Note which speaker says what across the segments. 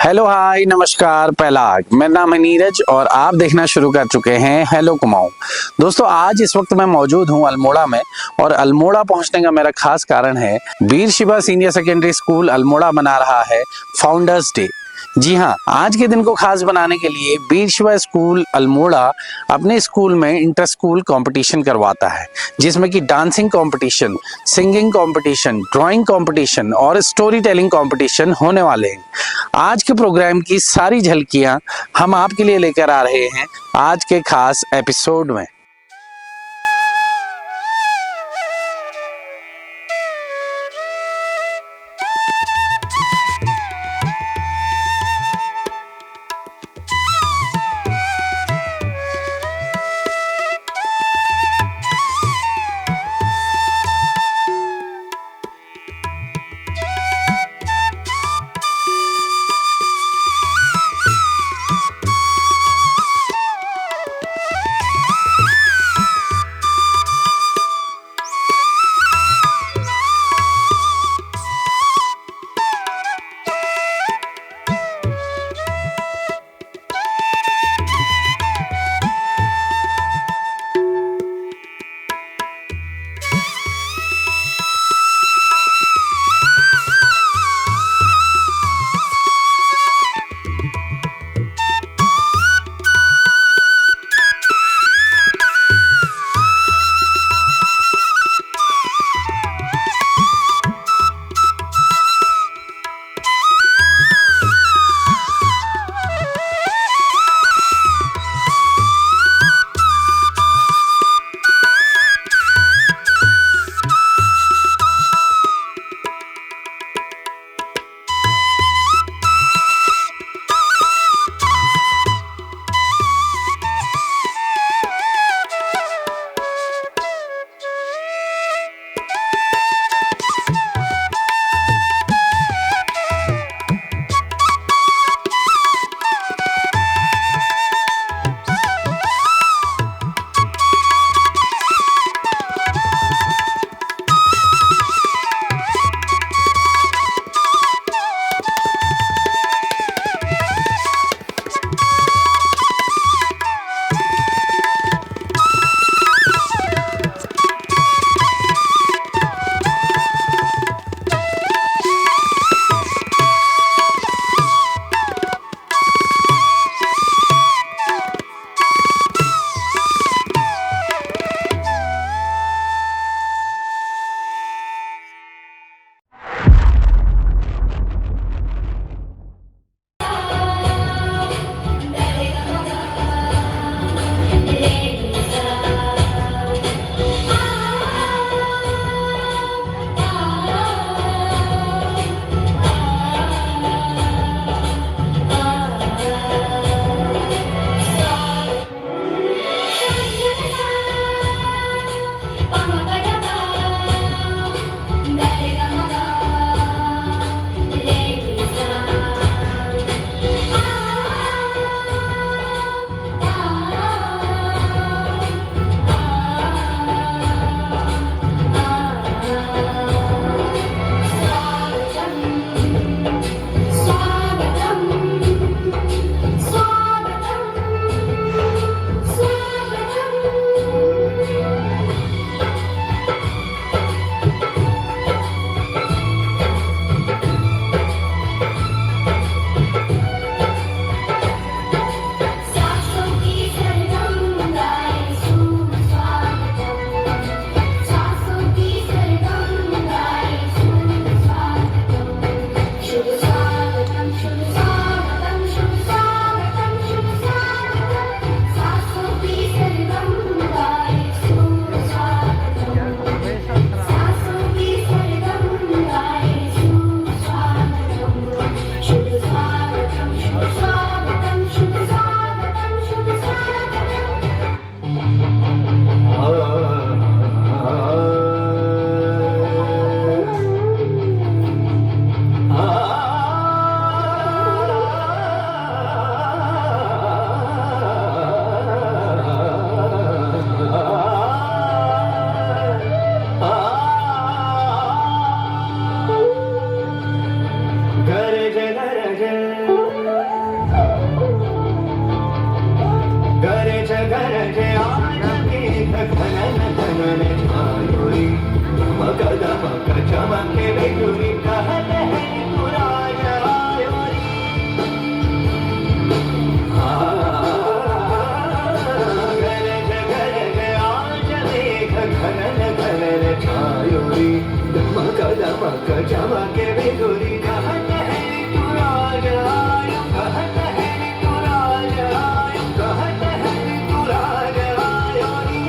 Speaker 1: Hello hi नमस्कार पहलाग, मेरा नाम है नीरज और आप देखना शुरू कर चुके हैं हेलो कुमाऊं। दोस्तों आज इस वक्त मैं मौजूद हूं अल्मोड़ा में और अल्मोड़ा पहुंचने का मेरा खास कारण है Veer Shiva senior secondary school Almora मना रहा है फाउंडर्स डे। जी हाँ, आज के दिन को खास बनाने के लिए वीर शिवा स्कूल अल्मोड़ा अपने स्कूल में इंटर स्कूल कंपटीशन करवाता है, जिसमें कि dancing competition, singing competition, drawing competition और स्टोरी टेलिंग कंपटीशन होने वाले हैं। आज के प्रोग्राम की सारी झलकियां हम आपके लिए लेकर आ रहे हैं आज के खास एपिसोड में।
Speaker 2: घनन घनन छायोरी दमक दमक चमके बिजुली कहत है तू राजा आयो कहत है तू राजा आयो कहत है तू राजा आयो नी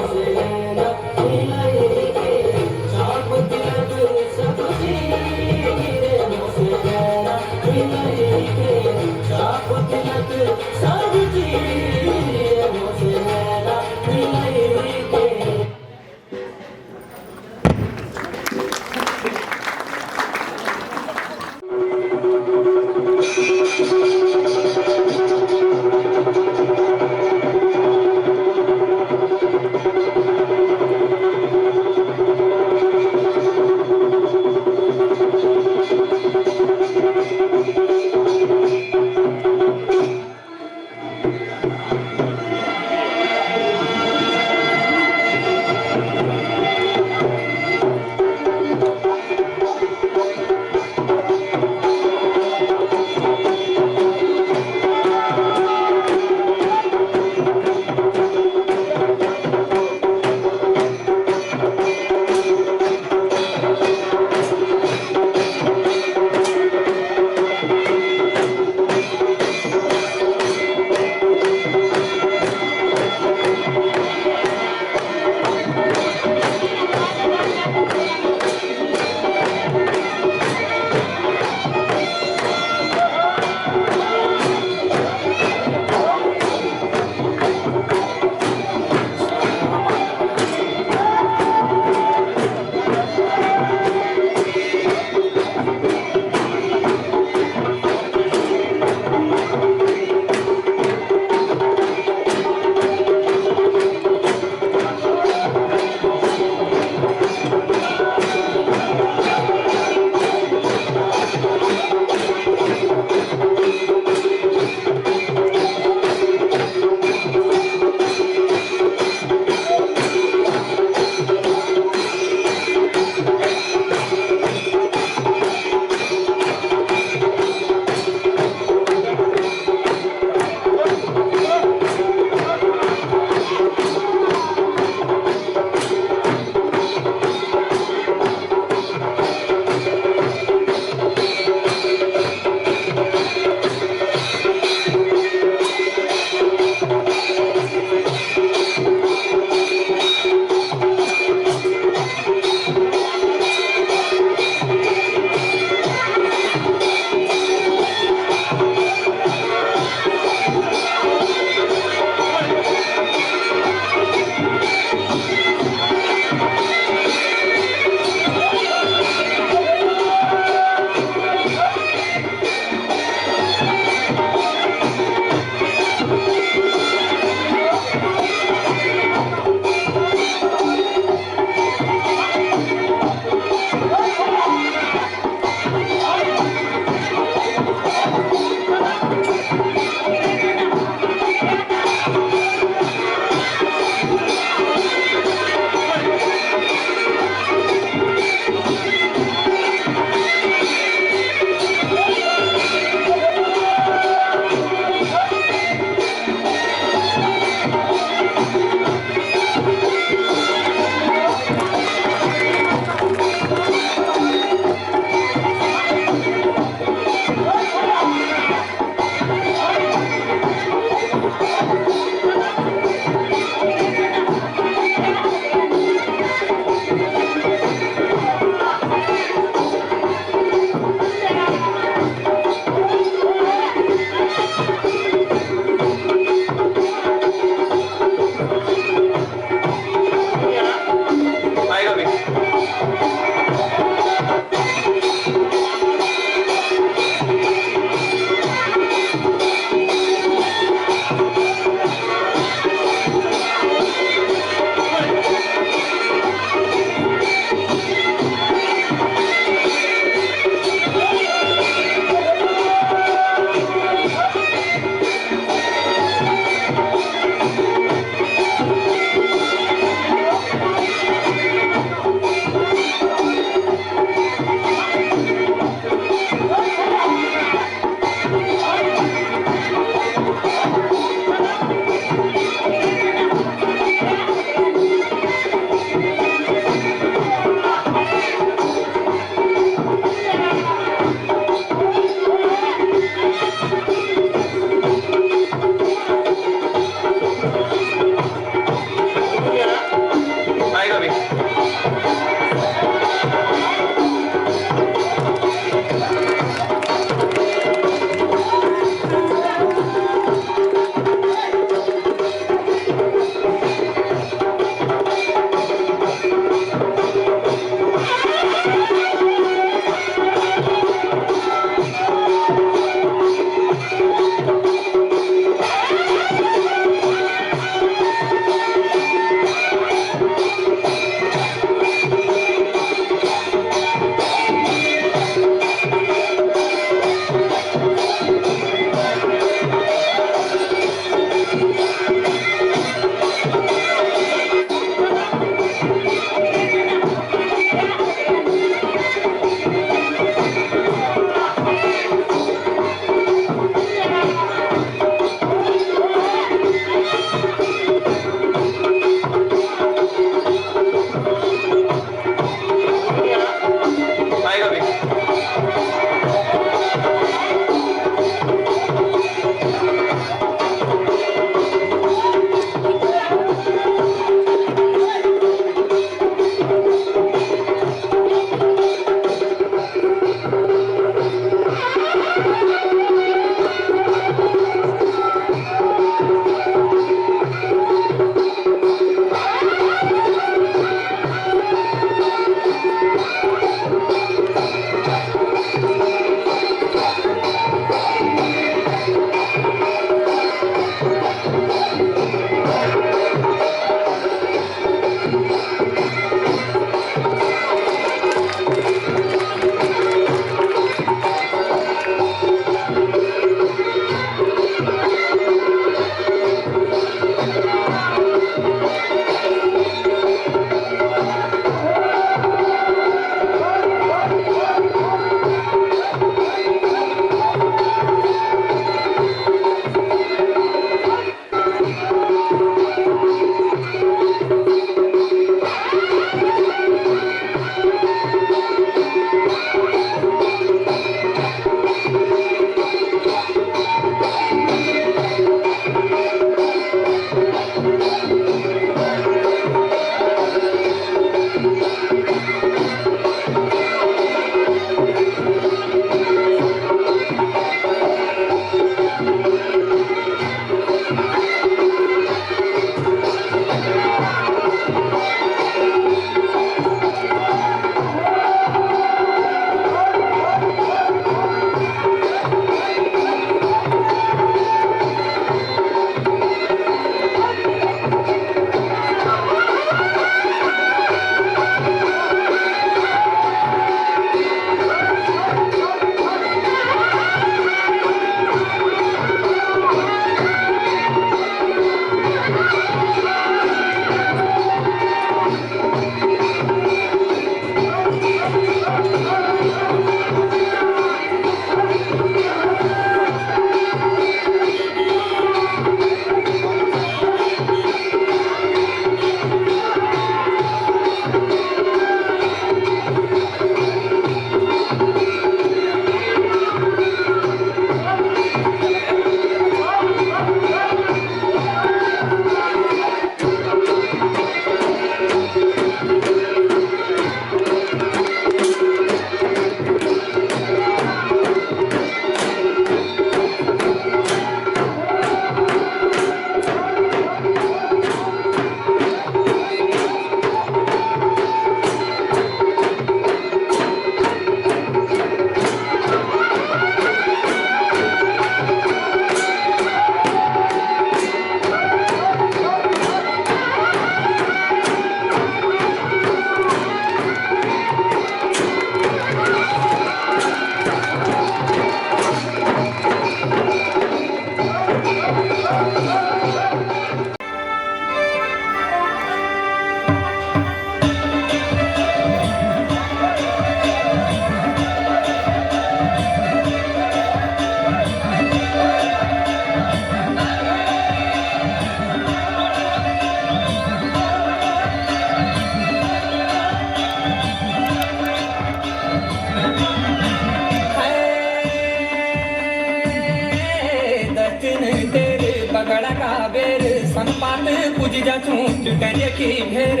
Speaker 3: पूजी जा चूट करिए की भेर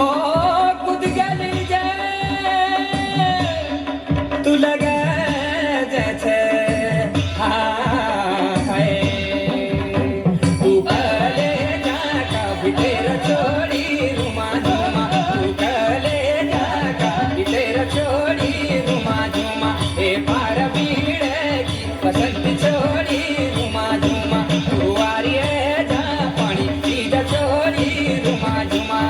Speaker 3: ओ कूद गली जे तू लगा जैसे हाय तू कले जा कभी तेरा छोड़ी रुमा झुमा तू कले जा कभी तेरा छोड़ी रुमा झुमा ए पार भीड़ की पसंद छोड़ी रुमा झुमा तू आरी है जा पानी पी जा छोड़ी रुमा झुमा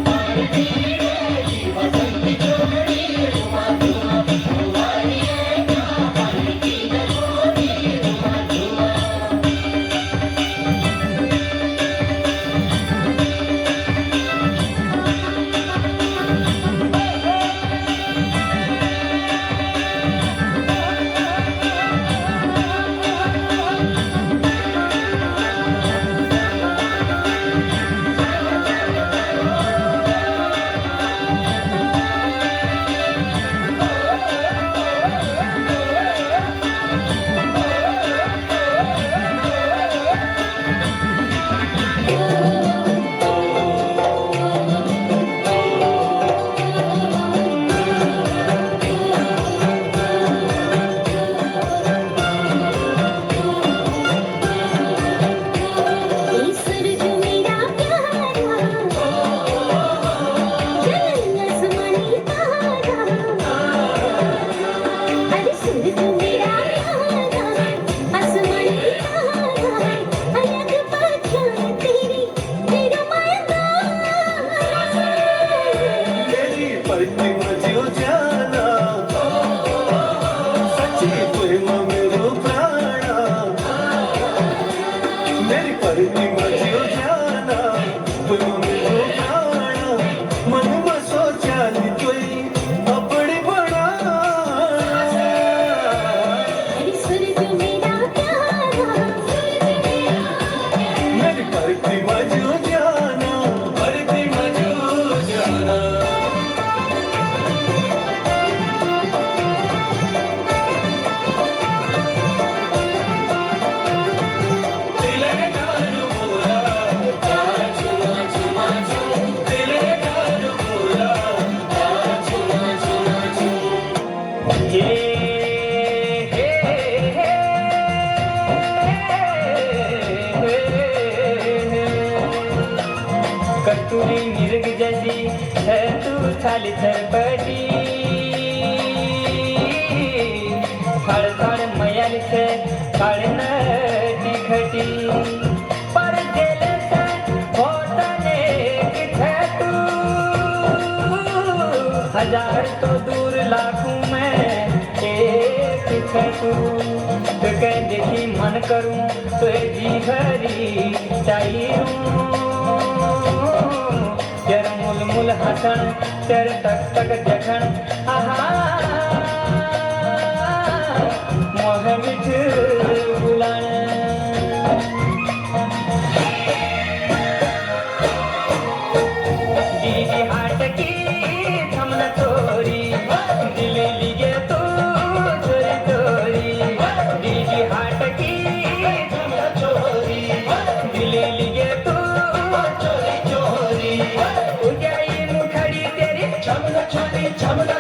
Speaker 3: पार भीड़ की पसंद छोड़ी रुमा झुमा तू आरी है जा पानी पी जा छोड़ी रुमा झुमा
Speaker 4: ईश्वर जो मेरा प्यारा जलन आसमानी तारा अरे सुर जो मेरा प्यारा आसमानी तारा अलग पहचान तेरी तेरा मायना
Speaker 2: तेरी पलटी मजियो जाना सच्ची प्रेम मेरो प्राणा मेरी पलटी मजियो जाना प्रेम मेरो प्राणा मन में सोचा कोई अपनी बड़ा
Speaker 4: अरे सुर जो मेरा प्यारा
Speaker 2: मेरी पलटी मजियो जाना पलटी मजियो जाना
Speaker 3: कस्तूरी मिर्ग जैसी है तू थाली चरपटी थड़ थड़ मयल से थड़ नटी खटी पर दिल से होतने किथे तू हजार तो दूर लाखों में एक है तू तो कह देखी मन करूं तो जी भरी चाहिए तेरा मुल मुल हसन तेरे तक तक जखन आहा मोह मिठ बुलान दीदी हाट की थमन तोरी दिल लिए तो चोरी चोरी दीदी हाट की थमन चोरी दिल लिए तो चोरी चोरी उजाई मुखड़ी तेरी छमला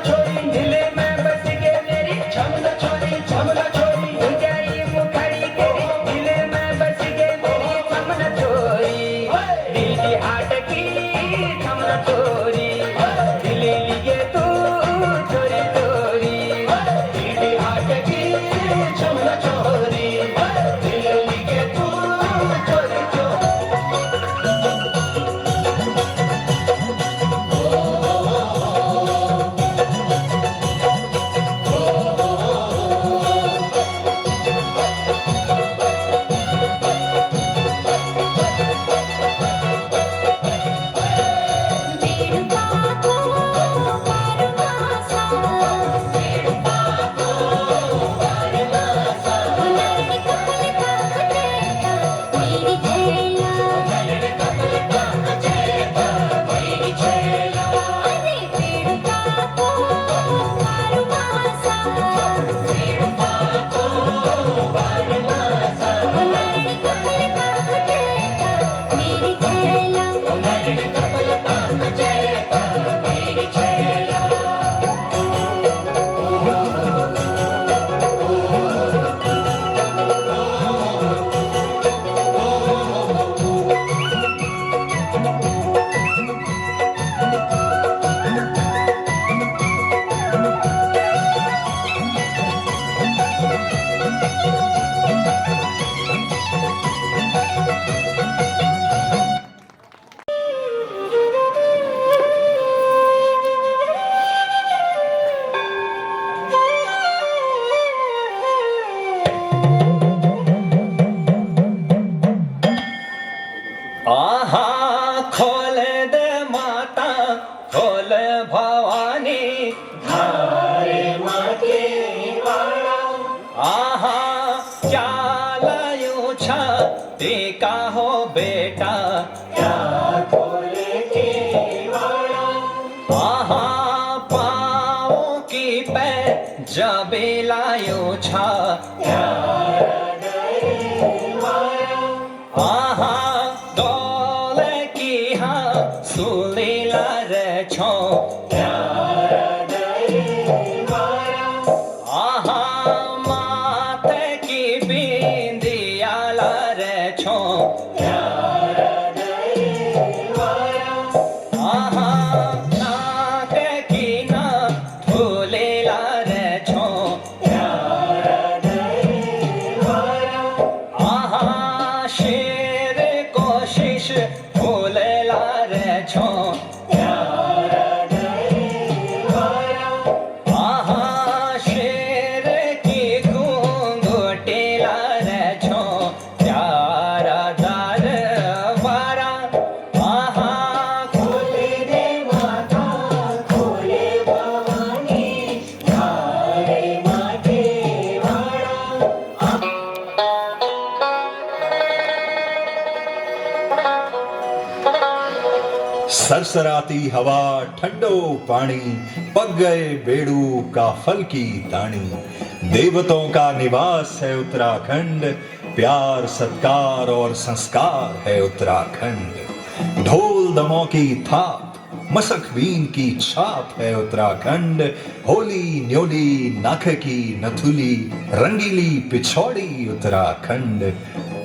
Speaker 3: छोरी दिल में बस के मेरी छमला छोरी उजाई मुखड़ी तेरी दिल में बस के मेरी छमला छोरी दीदी हाट की छमला छोरी दिल लिए तू चोरी चोरी दीदी हाट की छमला छोरी दिल लिए तू चोरी चोरी
Speaker 4: बेड़ छैला नरण कपल पाक जयता मेरी छैला
Speaker 3: आहा खोल दे माता खोल भवानी
Speaker 2: धारे माते वाळा
Speaker 3: आहा क्या लायो छा टीका हो बेटा
Speaker 2: त्या खोले केवाळा
Speaker 3: आहा पाओ की पे जबे लायो छा
Speaker 2: त्या हृदय वाळा
Speaker 3: आहा डोले की हा सुलीला रे छो
Speaker 2: त्या हृदय वाळा
Speaker 3: आहा माते की बिंदियाला रे छो
Speaker 2: त्या हृदय वाळा
Speaker 3: आहा नाके की ना फुलेला रे छो
Speaker 2: त्या हृदय वाळा
Speaker 3: आहा शेर कोशिश फुलेला रे छो
Speaker 2: त्या हृदय वाळा
Speaker 3: आहा शेर की घुंघटेला रे छो प्यारा दार वारा आहा
Speaker 2: खोले दे माता खोले भवानी धारे माते वाळा
Speaker 5: सरसराती हवा ठंडो पानी पक गए बेड़ू का फल की तानी देवताओं का निवास है उत्तराखंड प्यार सत्कार और संस्कार है उत्तराखंड ढोल दमों की थाप मसक बीन की छाप है उत्तराखंड होली न्योली नाख की नथुली रंगीली पिछौड़ी उत्तराखंड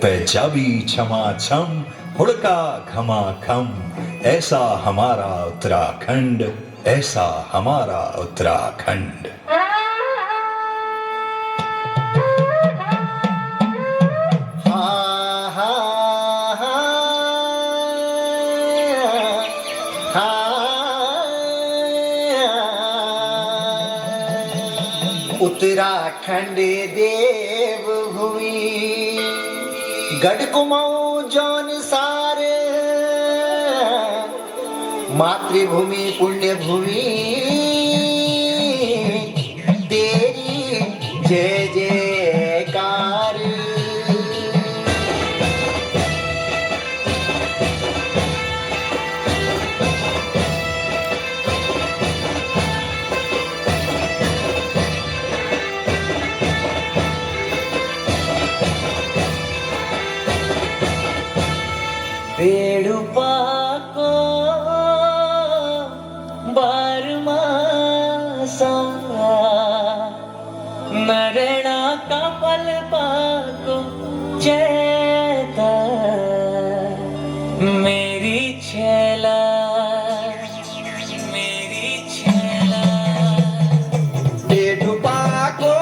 Speaker 5: पैजाबी छमा छम हुड़का घमा खम ऐसा हमारा उत्तराखंड ऐसा हमारा उत्तराखंड
Speaker 2: उत्तराखंड देवभूमि गढ़ कुमाऊं जौन सार मातृभूमि पुण्य भूमि तेरी जय जयकार बेड़ुपा को बारमासा नरणा का पल पाको चैता मेरी छैला बेड़ुपा को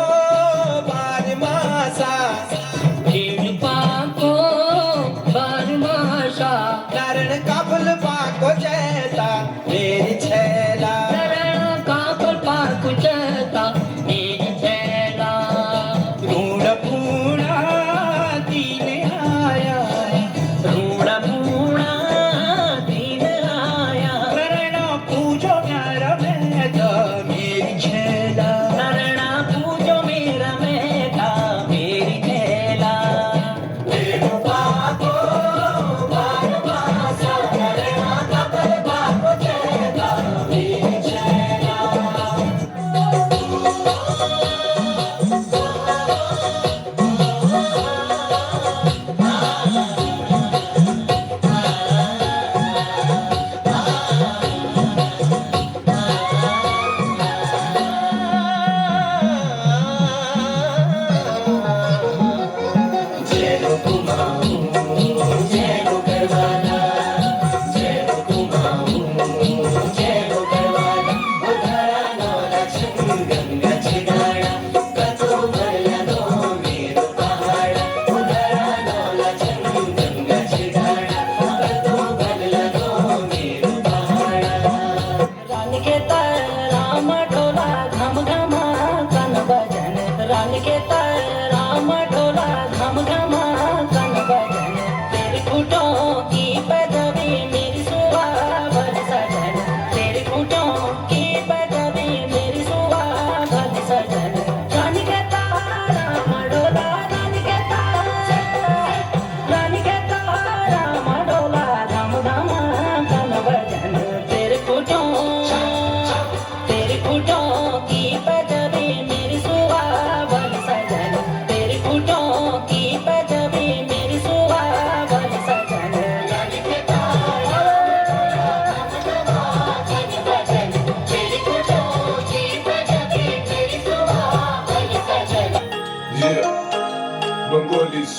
Speaker 2: बारमासा
Speaker 3: पाको बरमाशा
Speaker 2: नरण कपल पाको जैता मेरी छैला
Speaker 3: कापल पाको चता मेरी छैला
Speaker 2: रूढ़ पूरा दीन आया
Speaker 3: रूढ़ पूरा दिन आया
Speaker 2: नरण पूजो नर में तो मेरी छैला
Speaker 3: नरणा पूजो मेरा बेटा मेरी छैला
Speaker 2: पाको बारमासा नरण कपल पाको जैता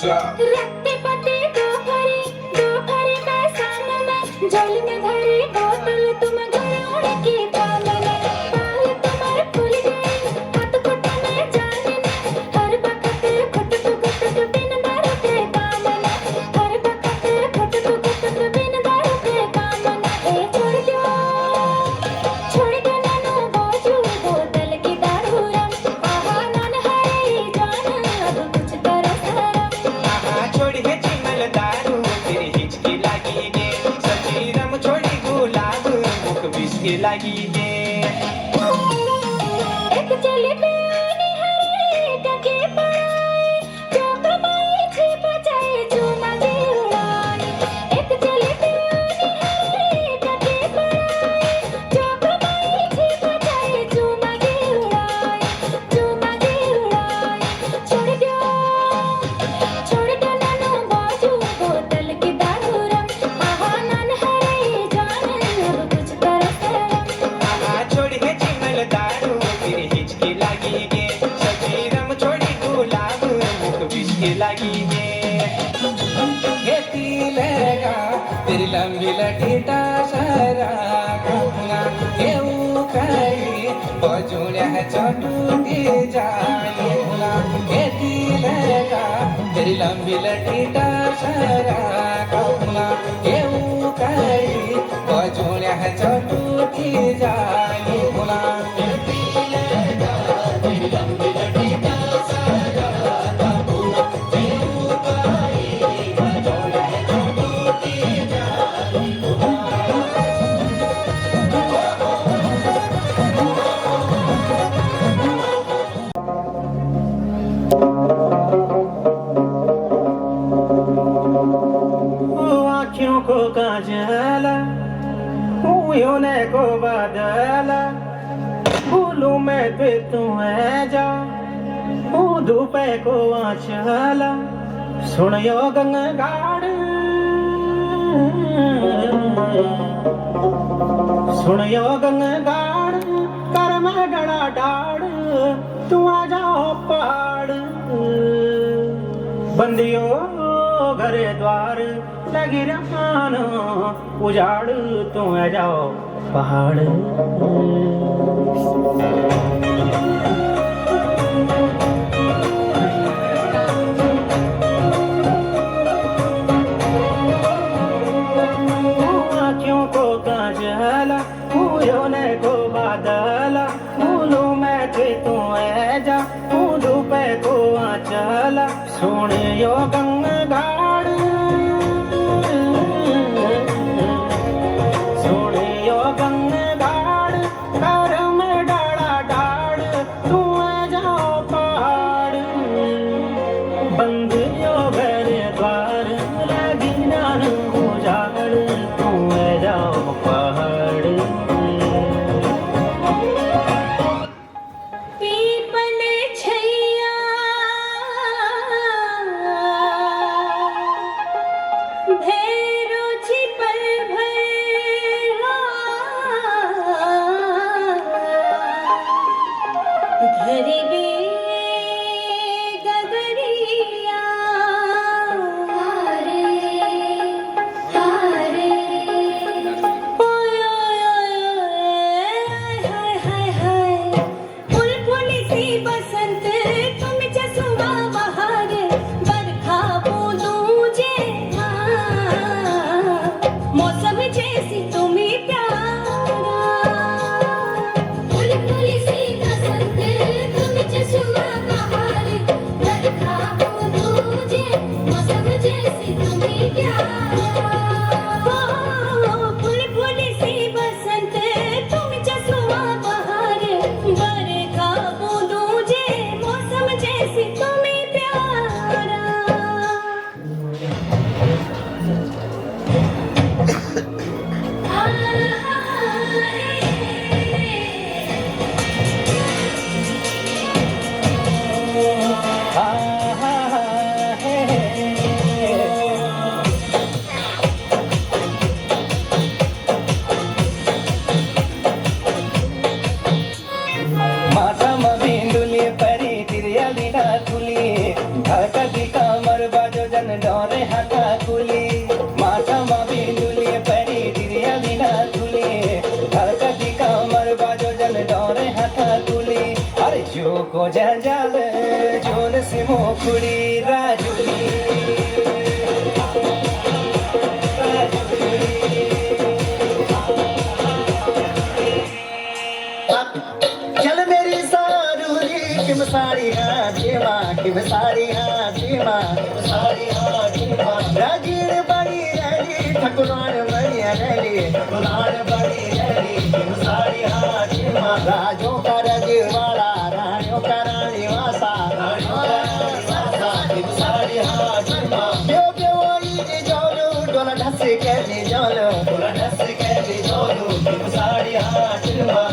Speaker 4: रत्ते पत्ते दो भरी मैं साम में जल में भरी बोतल तुम घर उड़ के काम में बाल तुम्हारे फूल गए हाथ कुट में जाने हर वक्त घुट बिन दारू के काम में हर वक्त घुट बिन दारू के काम में ए छोड़ दो नानो बाजू बोतल की दारू रम आहा नन हरे जान अब कुछ करो शरम
Speaker 3: आहा छोड़ी है चिमल दारू तेरी हिचकी लगी गे सच्ची रम छोड़ी गुलाब मुख बिस्की लगी गे
Speaker 4: एक चली बेनी हरे टके पड़ाए जो कमाई थी बचाए जो मांगे उड़ाए एक चली बेनी हरे टके पड़ाए जो कमाई थी बचाए जो मांगे उड़ाए छोड़ दो नानो बाजू बोतल की दारू रम आहा नन हरे जान अब कुछ करो शरम
Speaker 3: आहा छोड़ी है चिमल दारू तेरी हिचकी लगी गे सच्ची रम छोड़ी गुलाब मुख बिस्की लगी गे खेती लगा तेरी लंबी लठीटा सारा कहूँगा येऊ काही बजुण्या चटुके जाएगा खेती लगा तेरी लंबी लठीटा सारा कहूँगा येऊ काही बजुण्या चटुके जाएगा
Speaker 2: आँखों को काजल ने को बदला भूलू मैं पे तुम्हें जा धूपे को आँचला सुनियो गंगाड़ सुनियो गंगाड़ कर मैं गड़ा डाड़ तू आ जाओ पहाड़ बंदियों घरे द्वार लगी रहानो उजाड़ तू आ जाओ पहाड़ आँखों को काजला फूलों ने को बादला फूलों में थे तू ऐ जा फूलों पे को आंचला सुनियो गंगाड़ सुनियो गंगाड़ कर में डाड़ा डाड़ तू आ जाओ पहाड़ बंद यो घर द्वार लगी नान उजाड़ तू आ जाओ पहाड़
Speaker 4: पीपल छैया भेरो छिपल भैरा घरी बे गगरिया हारे हारे ओय हाय हाय हाय फुलफुली सी बसंत तुम जसुआ बहार बरखा बूंदों जे मौसम जैसी तुम्हें प्यारा फुलफुली सी बसंत तुम जसुआ बहार बरखा बूंदों जे मौसम जैसी तुम्हें प्यारा फुलफुली सी बसंत तुम जसुआ बहार बरखा बूंदों जे मौसम जैसी तुम्हें प्यारा
Speaker 2: साड़ी हाथी माँ साड़ी हाथी माँ रागीर बड़ी रैली ठकुरान बड़ी रैली ठकुरान बड़ी रैली साड़ी हाथी माँ राजों का रजवाड़ा रानियों का रानी वासा रानियों का रानी वासा साड़ी हाथी माँ क्यों क्यों आई जोलू डोला ढस के ली जोलू डोला ढस के ली जोलू साड़ी हाथी माँ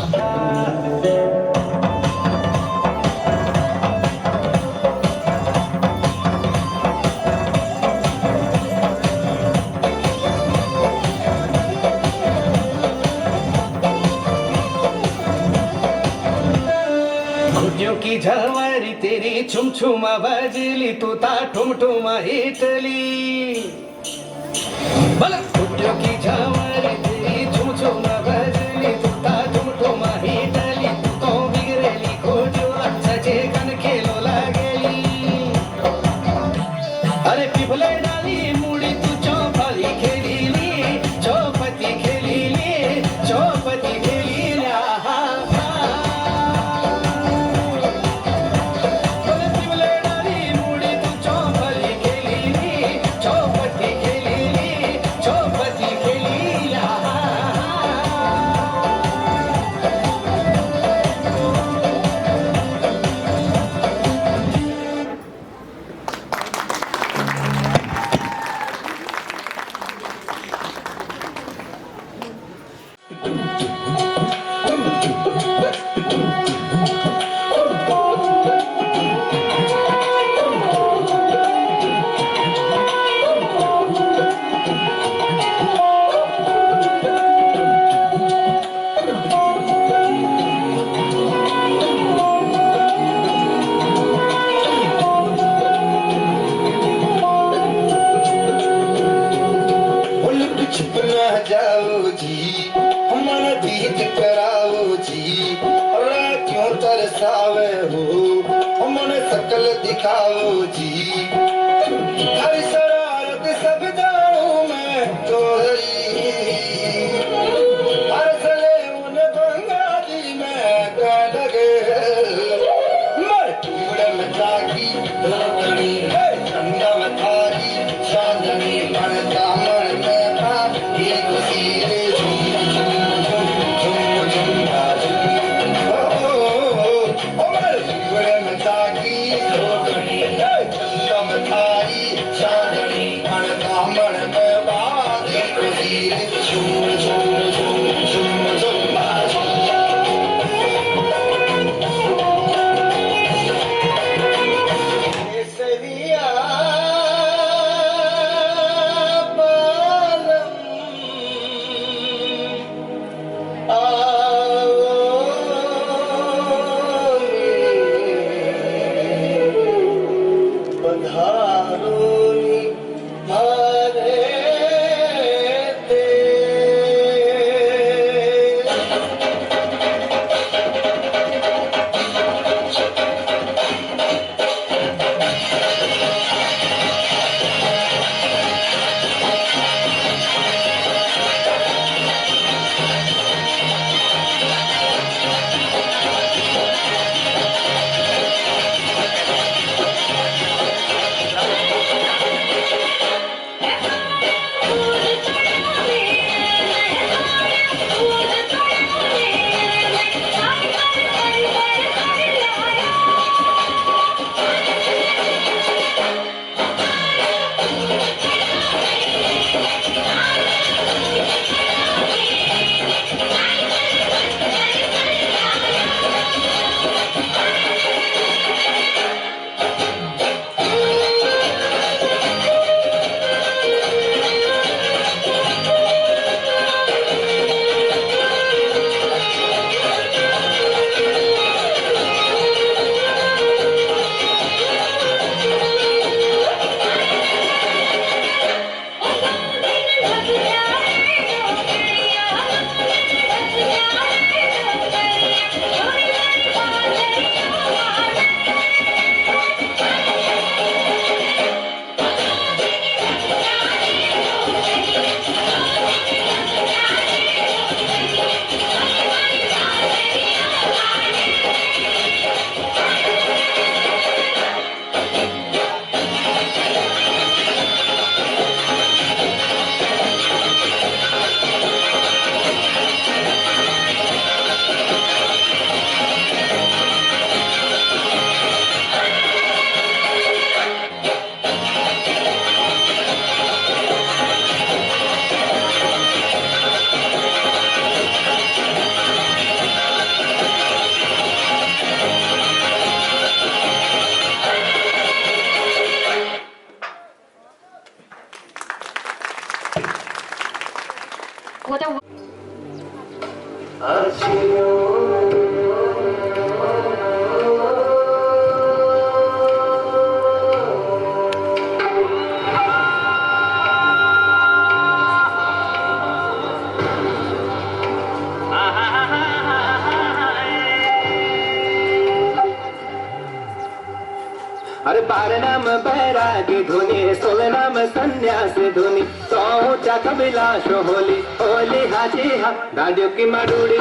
Speaker 3: खुदियों की झलवारी तेरी छुम छुमा बजली तू ता ठुम ठुमा हिटली बल खुदियों की झलवारी तेरी छुम छुमा बजली तू ता ठुम ठुमा हिटली तू तो बिगड़ेली खोजो सजे कन खेलो लागेली अरे पिपले डाली मुड़ी तू चौपाली खेलीली चौपती खेलीली चौपती खेलीली आहा
Speaker 2: छुप ना जाओ जी मन बीत कराओ जी और क्यों तरसावे हो मन सकल दिखाओ जी हर शरारत सब जानू मैं तोहरी हर सले उन बंगाली में का लगे मर कीड़े में ताकी रोकनी चंदा में थारी चांदनी बनता मन में एक सीरे बधारोनी मारे ते
Speaker 4: what a
Speaker 2: अरे 12 नाम बैरागी धुनी 16 नाम संन्यास धुनी 100 ऊंचा कबिलाश होली होली हाजी हा दादियों की माडूड़ी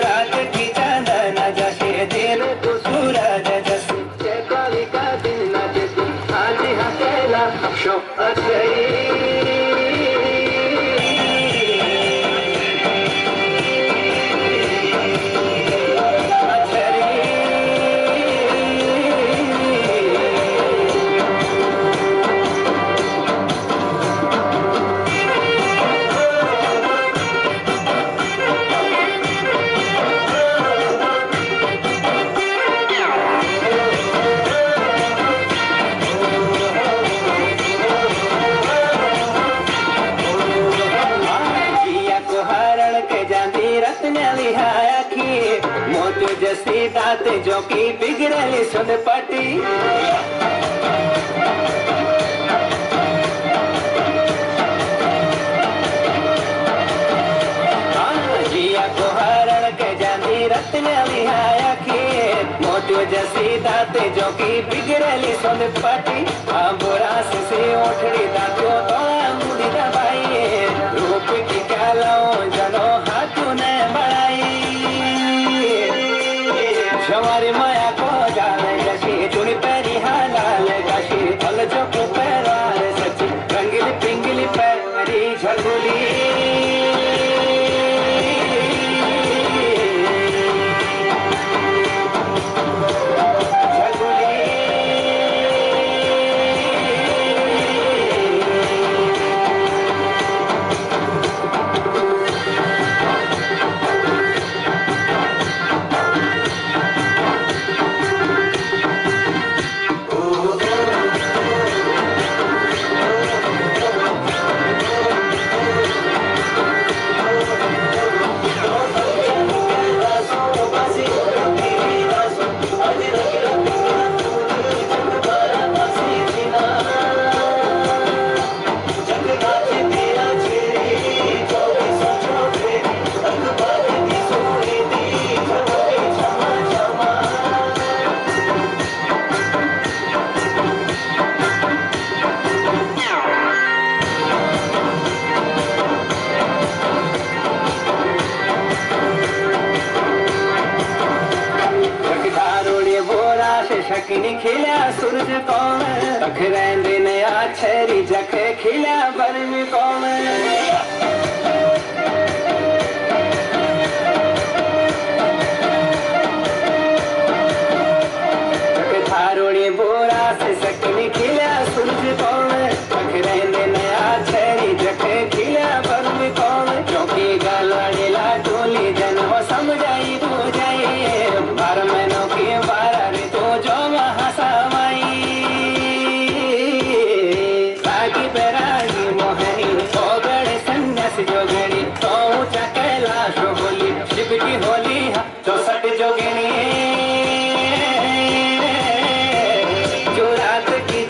Speaker 3: रात की चांदन जैसे दिन को सूरज जैसे
Speaker 2: चैताली का दिन नाचे तू हाजी हा केला शो अक्षरी
Speaker 3: जैसी दात जो की बिगड़ली सुन पटी जिया को हरण के जानी रत्न लिहाया की मोटू जैसी दात जो की बिगड़ली सुन पटी बुरा से ओठड़ी दातो तो मुड़ी दबाई रूप की क्या लो जनो हाथों ने बढ़ाई हमारी माया को जाने जैसी चुनी पैरी हालाल काशी फल जो को पैरार सच्ची रंगीली पिंगली पैरी झगुली शकिनी खिला सूरज कौन तख रहंदे नया छेरी जखे खिला बरम कौन थारोड़ी बोरा से शकिनी खिला सूरज कौन तख रहंदे नया छेरी जखे खिला बरम कौन क्योंकि गलवाड़ी ला टोली जन्म समझाई बुझाई 12 महीनों की 12 ऋतु जो जोगणी तो ऊंचा कैलाश होली शिव की होली 64 जोगणी जो रात की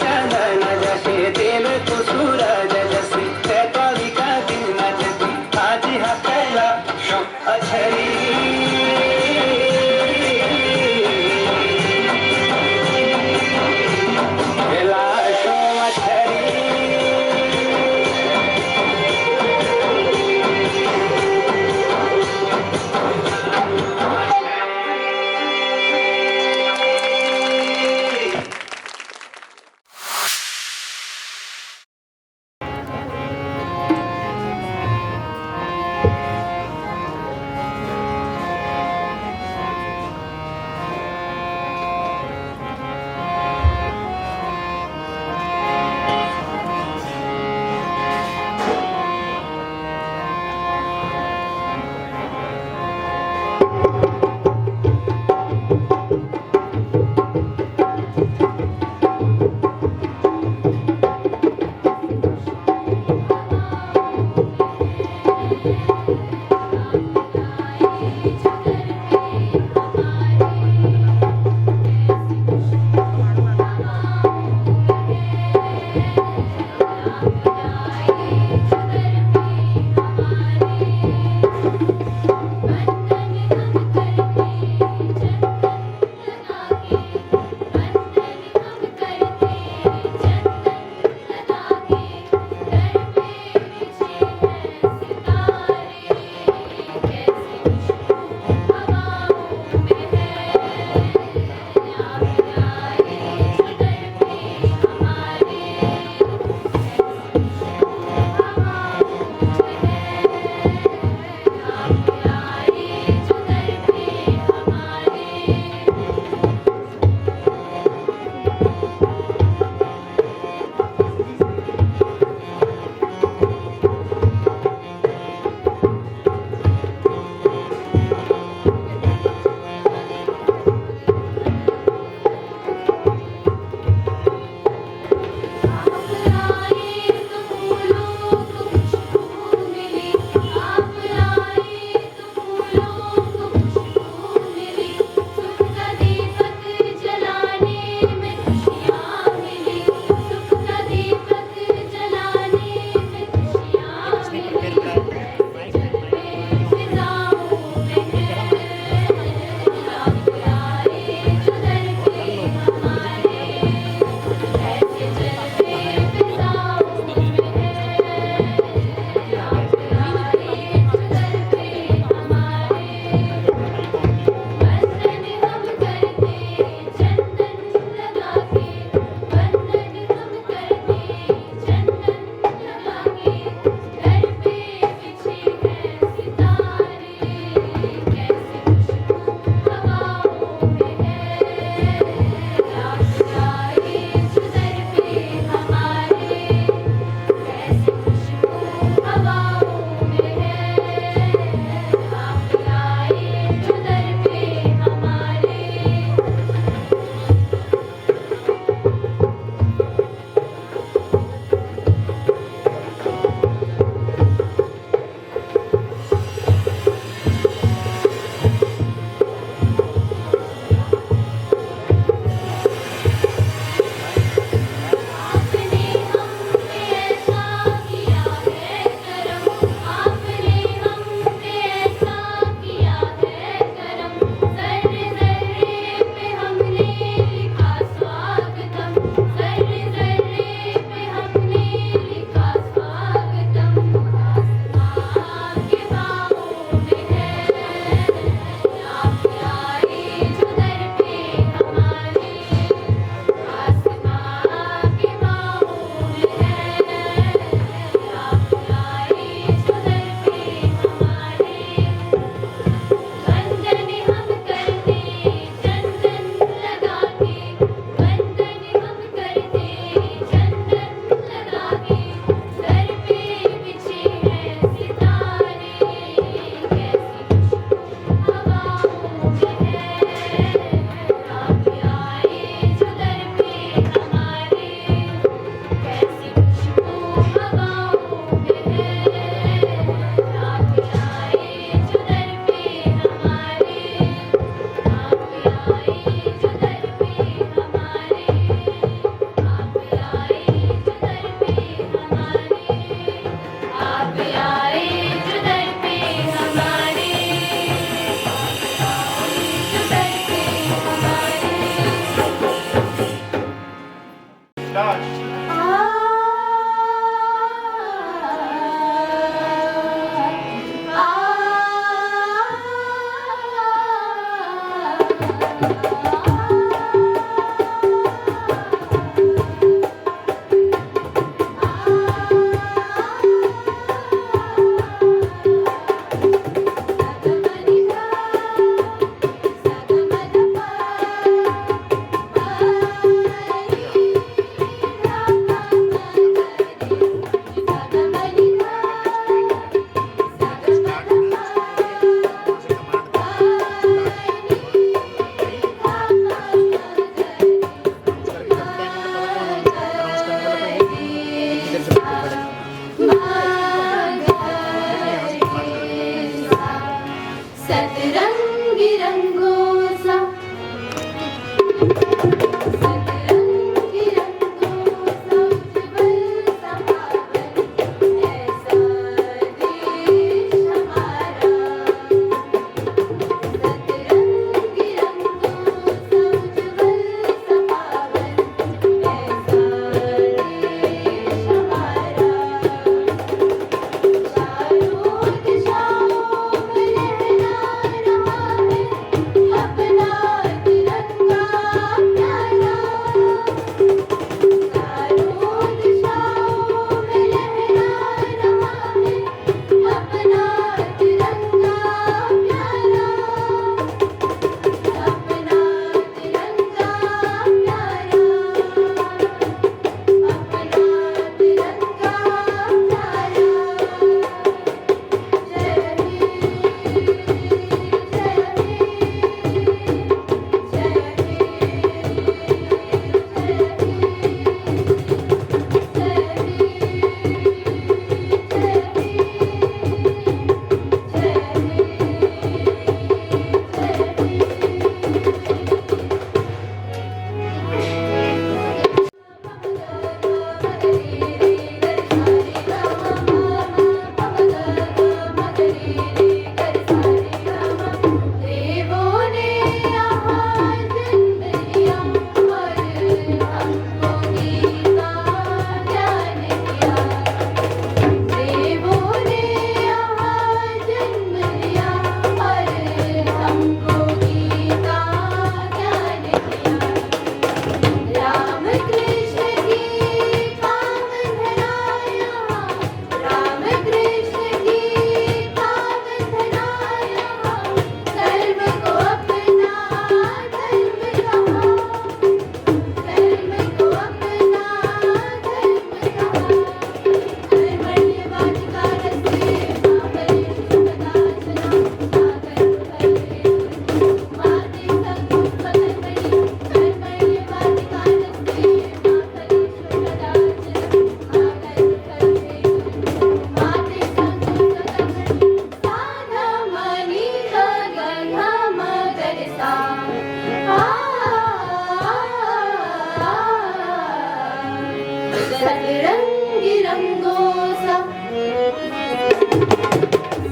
Speaker 4: सतरंगी रंगों सा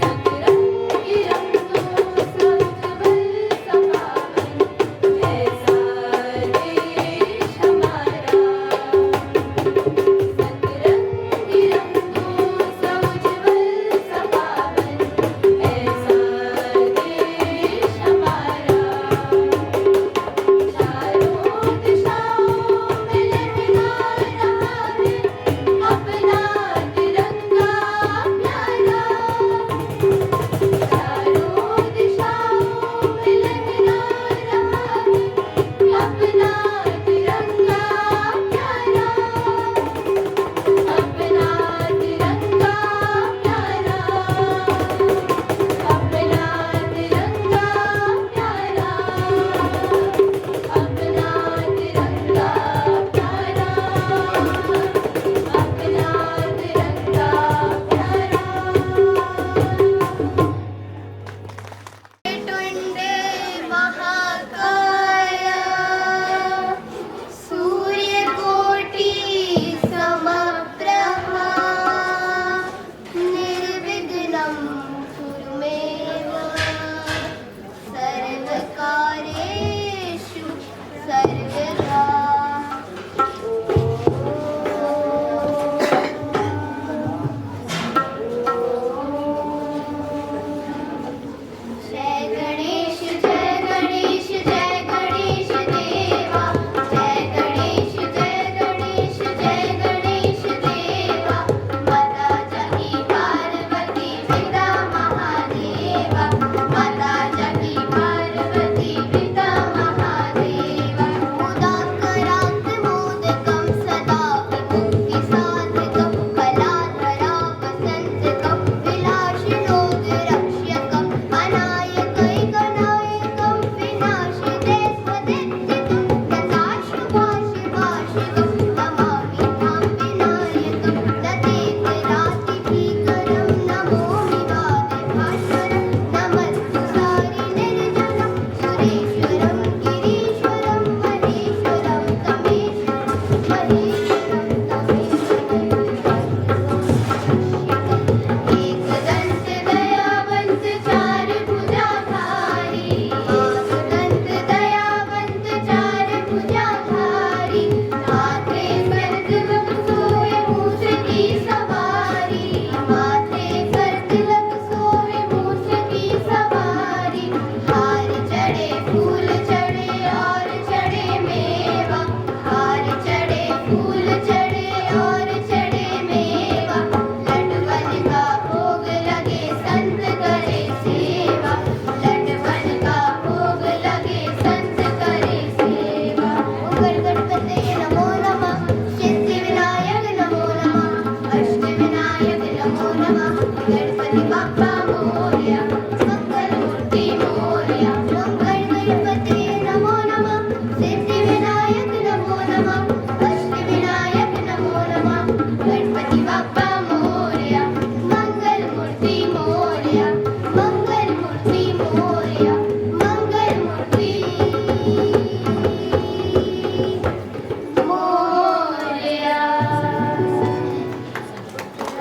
Speaker 4: सतरंगी रंगों सा उज्ज्वल सा पावन ऐसा देश हमारा सतरंगी रंगों सा उज्ज्वल सा पावन ऐसा देश हमारा चारों दिशाओं में लहरा रहा है अपना तिरंगा प्यारा चारों दिशाओं में लहरा रहा है अपना तिरंगा प्यारा अपना तिरंगा प्यारा अपना तिरंगा प्यारा अपना तिरंगा प्यारा अपना तिरंगा टुंडे महाकाय सूर्यकोटि समप्रभा निर्विघ्नं कुरु मे सर्वकार्येषु सर्वदा जय गणेश देवा जय गणेश देवा माता जगी पार्वती पिता महादेवा माता जगी पार्वती पिता महादेवा मुदाकरात् मोदकं सदा विमुक्तिसाधकं कलाधरा वसन्तकं विलासिनोदरक्षकम् अनायकैकनायकं विनाशिते स्वदित्तिकं तथा शुभाशुभाशिवं नमामि तां विनायकं ददेतरातिभीकरं नमोऽमि वादिभास्वरं नमस्तुसारि निर्जनं सुरेश्वरं गिरीश्वरं महेश्वरं एकदंत दयावंत चार भुजाधारी एकदंत दयावंत चार भुजाधारी माथे पर तिलक सोए मूछ की सवारी माथे पर तिलक सोए मूछ की सवारी हार चढ़े फूल चढ़े और चढ़े मेवा हार चढ़े फूल चढ़े और चढ़े मेवा लड्डवन का भोग लगे संत करे सेवा लड्डवन का भोग लगे संत करे सेवा ओंकार गणपतये नमो नमः सिद्धि विनायक नमो नमः अष्ट विनायक नमो नमः गणपति बाप्पा मोरया मंगल मूर्ति मोरया ओंकार गणपतये नमो नमः सिद्धि विनायक नमो नमः अष्ट विनायक नमो नमः गणपति बाप्पा मोरया मंगल मूर्ति मोरया मंगल मूर्ति मोरया मंगल मूर्ति मोरया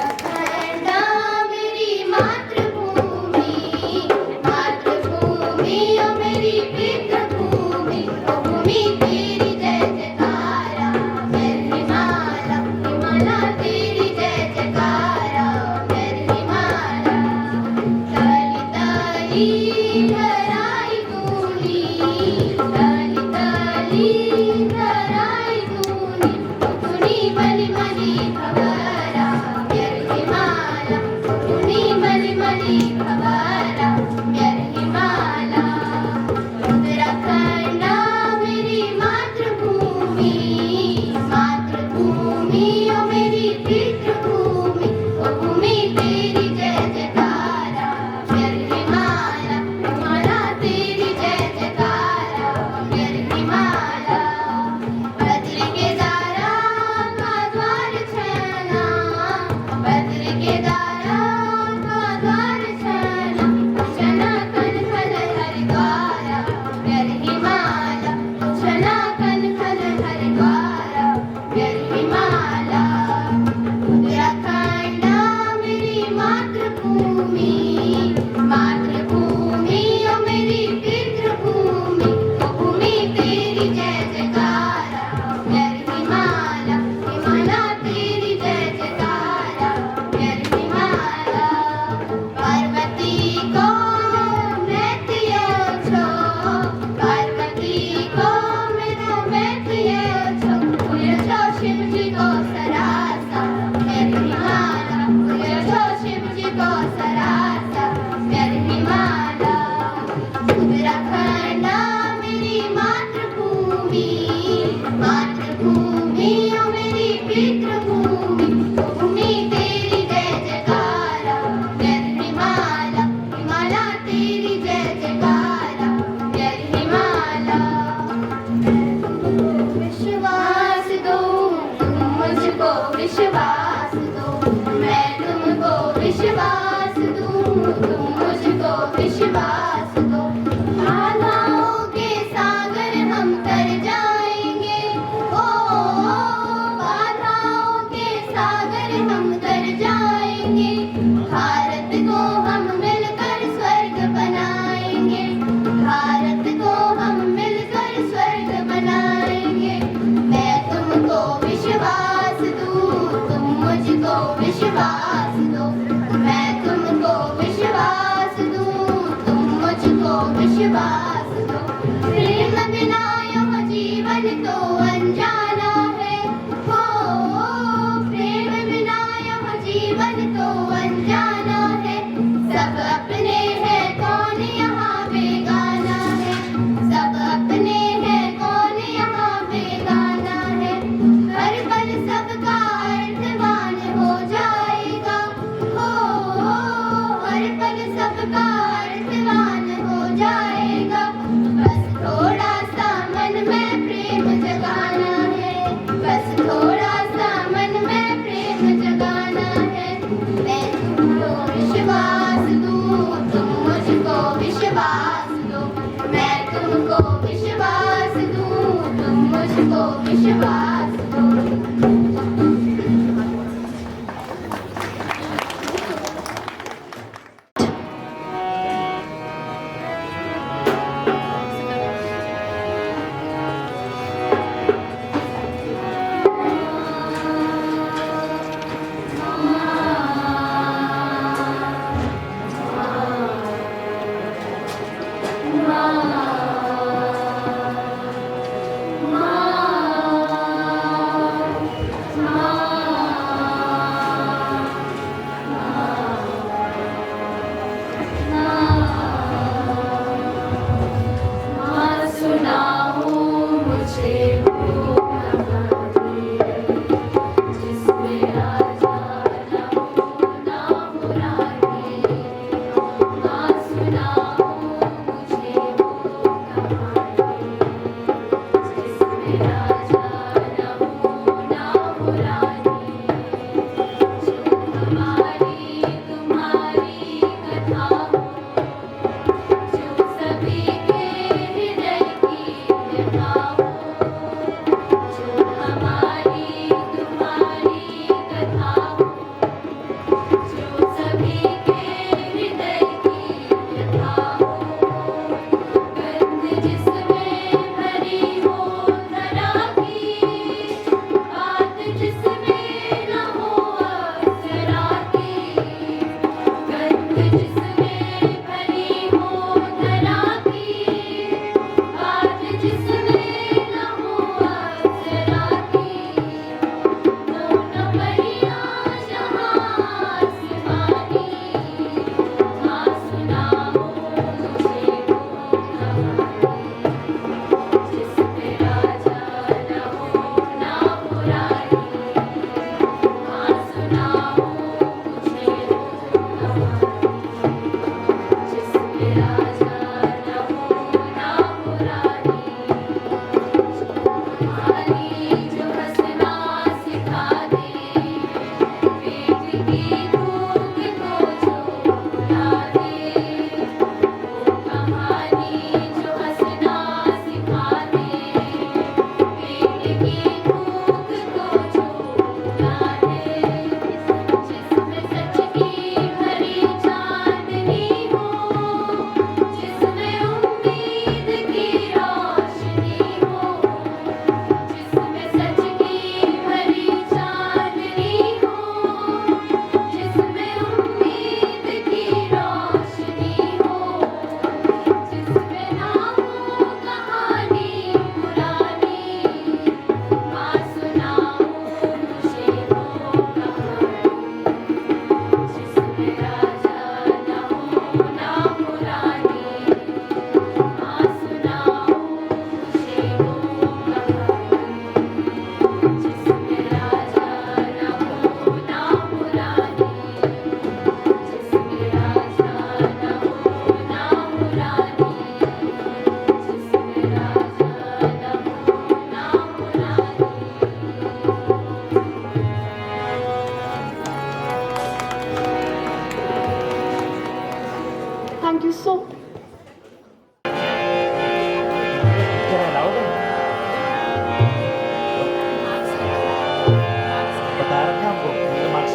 Speaker 4: रखना मेरी मातृभूमि मातृभूमि ओ मेरी पितृभूमि ओ भूमि तेरी जय जयकारा मेरी हिमाला हिमाला तेरी जय जयकारा मेरी हिमाला ताली ताली कराई तूनी ताली ताली कराई तूनी तूनी बलि मलि भवारा मेरी हिमाला तूनी बलि मलि भवारा मेरी हिमाला उत्तराखंड मेरी मातृभूमि मातृभूमि ओ मेरी पितृभूमि ओ भूमि तेरी जय जयकारा मेरी हिमाला हिमाला तेरी जय जयकारा मेरी हिमाला बद्री केदारा का द्वार छे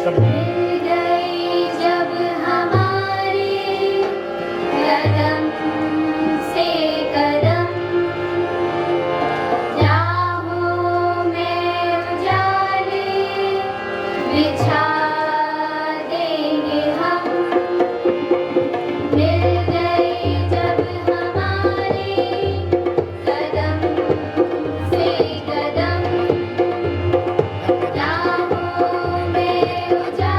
Speaker 4: मिल गई जब हमारे कदम से कदम, राहों में उजाले बिछा देंगे हम। मिल गई जब हमारे कदम से कदम, राहों में उजाले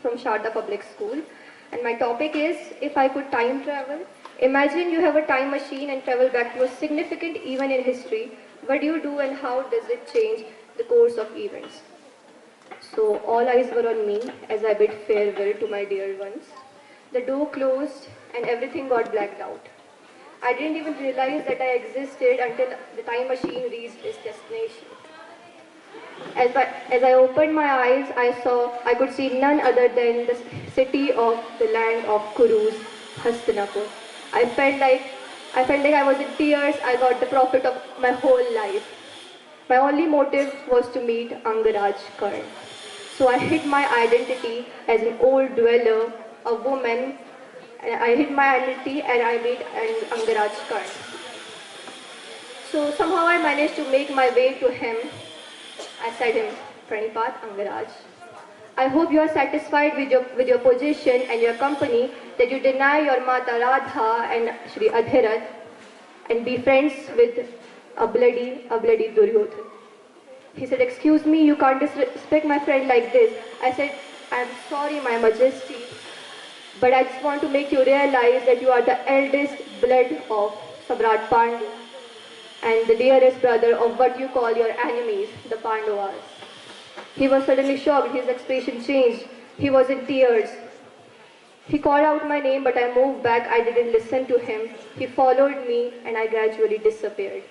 Speaker 6: from Sharda Public School, and my topic is if I could time travel. Imagine you have a time machine and travel back to a significant event in history. What do you do and how does it change the course of events? So all eyes were on me as I bid farewell to my dear ones. The door closed and everything got blacked out. I didn't even realize that I existed until the time machine reached its destination. As I opened my eyes, I could see none other than the city of the land of Kurus, Hastinapur. I felt like I was in tears. I got the profit of my whole life. My only motive was to meet Angaraj Karn. So I hid my identity as an old dweller, a woman. And I hid my identity and I met Angaraj Karn. So somehow I managed to make my way to him. I said him, Pranipat Angaraj, I hope you are satisfied with your position and your company, that you deny your Mata Radha and Shri Adhirath and be friends with a bloody Duryodhan. He said, excuse me, you can't disrespect my friend like this. I said, I'm sorry, my majesty, but I just want to make you realize that you are the eldest blood of Samrat Pandu and the dearest brother of what you call your enemies, the Pandavas. He was suddenly shocked, his expression changed, he was in tears. He called out my name, but I moved back, I didn't listen to him. He followed me and I gradually disappeared.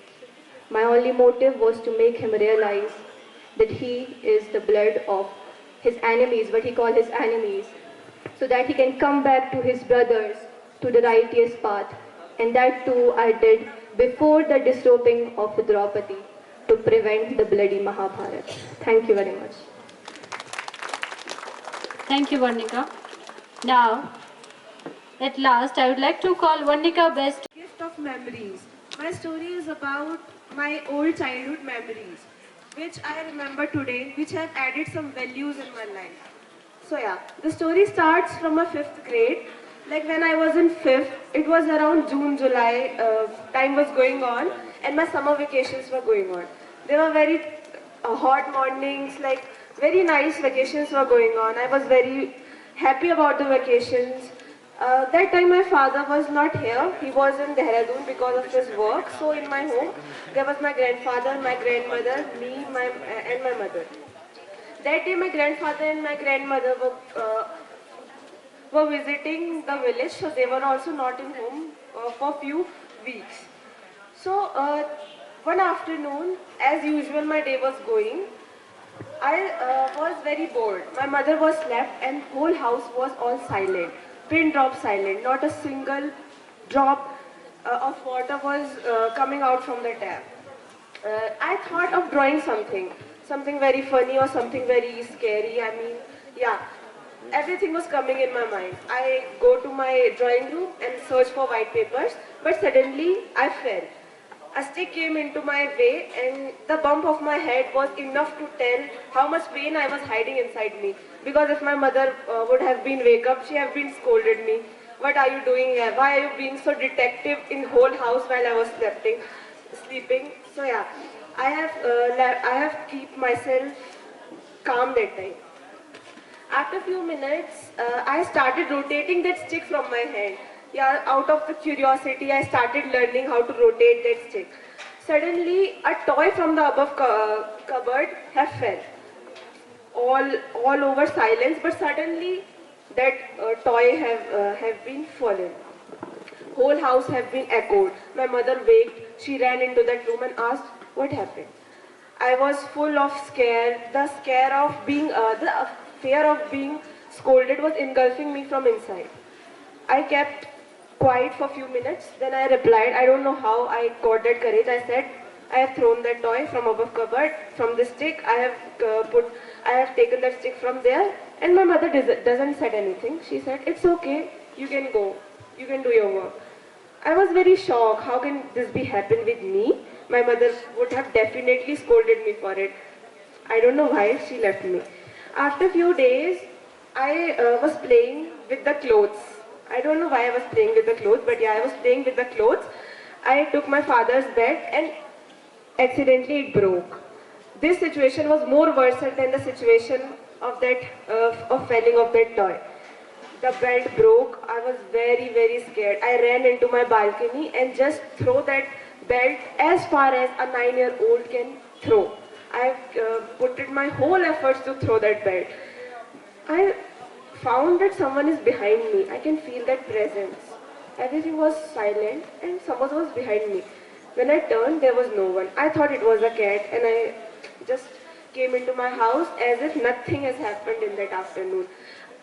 Speaker 6: My only motive was to make him realize that he is the blood of his enemies, what he called his enemies, so that he can come back to his brothers, to the righteous path. And that too I did before the disrobing of Draupadi to prevent the bloody Mahabharata. Thank you very much.
Speaker 7: Thank you, Varnika. Now, at last, I would like to call Varnika Best.
Speaker 8: Gift of memories. My story is about my old childhood memories, which I remember today, which have added some values in my life. So yeah, the story starts from my 5th grade. Like when I was in 5th, it was around June, July, time was going on and my summer vacations were going on. They were very hot mornings, like very nice vacations were going on. I was very happy about the vacations. That time my father was not here. He was in Dehradun because of his work. So in my home, there was my grandfather, my grandmother, me, and my mother. That day my grandfather and my grandmother were visiting the village, so they were also not in home for a few weeks. So one afternoon, as usual, my day was going. I was very bored. My mother was slept and whole house was all silent, pin drop silent. Not a single drop of water was coming out from the tap. I thought of drawing something very funny or something very scary. I mean, yeah. Everything was coming in my mind. I go to my drawing room and search for white papers, but suddenly I fell. A stick came into my way and the bump of my head was enough to tell how much pain I was hiding inside me. Because if my mother would have been wake up, she have been scolded me. What are you doing here? Why are you being so detective in whole house while I was sleeping? So yeah, I have keep myself calm that time. After a few minutes, I started rotating that stick from my hand. Yeah, out of the curiosity, I started learning how to rotate that stick. Suddenly, a toy from the above cupboard have fell. All over silence, but suddenly that toy have been fallen. Whole house have been echoed. My mother waked. She ran into that room and asked, "What happened?" I was full of scare. The fear of being scolded was engulfing me from inside. I kept quiet for a few minutes. Then I replied, I don't know how I got that courage. I said, I have thrown that toy from above cupboard, from the stick. I have taken that stick from there. And my mother doesn't said anything. She said, it's okay. You can go. You can do your work. I was very shocked. How can this be happen with me? My mother would have definitely scolded me for it. I don't know why she left me. After a few days, I was playing with the clothes. I don't know why I was playing with the clothes, but yeah, I was playing with the clothes. I took my father's bed and accidentally it broke. This situation was more worse than the situation of falling of that toy. The belt broke. I was very, very scared. I ran into my balcony and just throw that belt as far as a 9-year-old can throw. I put in my whole efforts to throw that belt. I found that someone is behind me. I can feel that presence. Everything was silent and someone was behind me. When I turned, there was no one. I thought it was a cat and I just came into my house as if nothing has happened in that afternoon.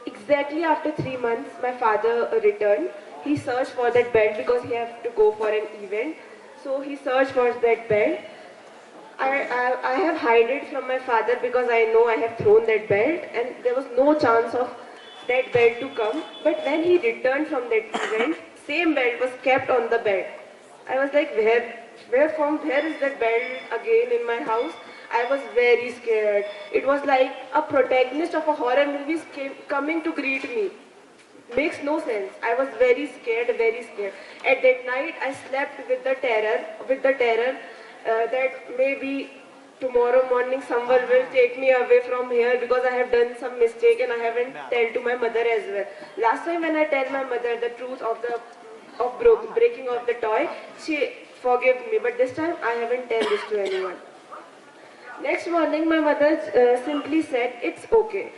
Speaker 8: Exactly after 3 months, my father returned. He searched for that belt because he had to go for an event. So he searched for that belt. I have hid it from my father because I know I have thrown that belt and there was no chance of that belt to come. But when he returned from that event, same belt was kept on the bed. I was like, where is that belt again in my house? I was very scared. It was like a protagonist of a horror movie coming to greet me. Makes no sense. I was very scared, very scared. At that night, I slept with the terror that maybe tomorrow morning someone will take me away from here because I have done some mistake and I haven't told to my mother as well. Last time when I tell my mother the truth of breaking of the toy, she forgave me. But this time I haven't told this to anyone. Next morning, my mother simply said, "It's okay."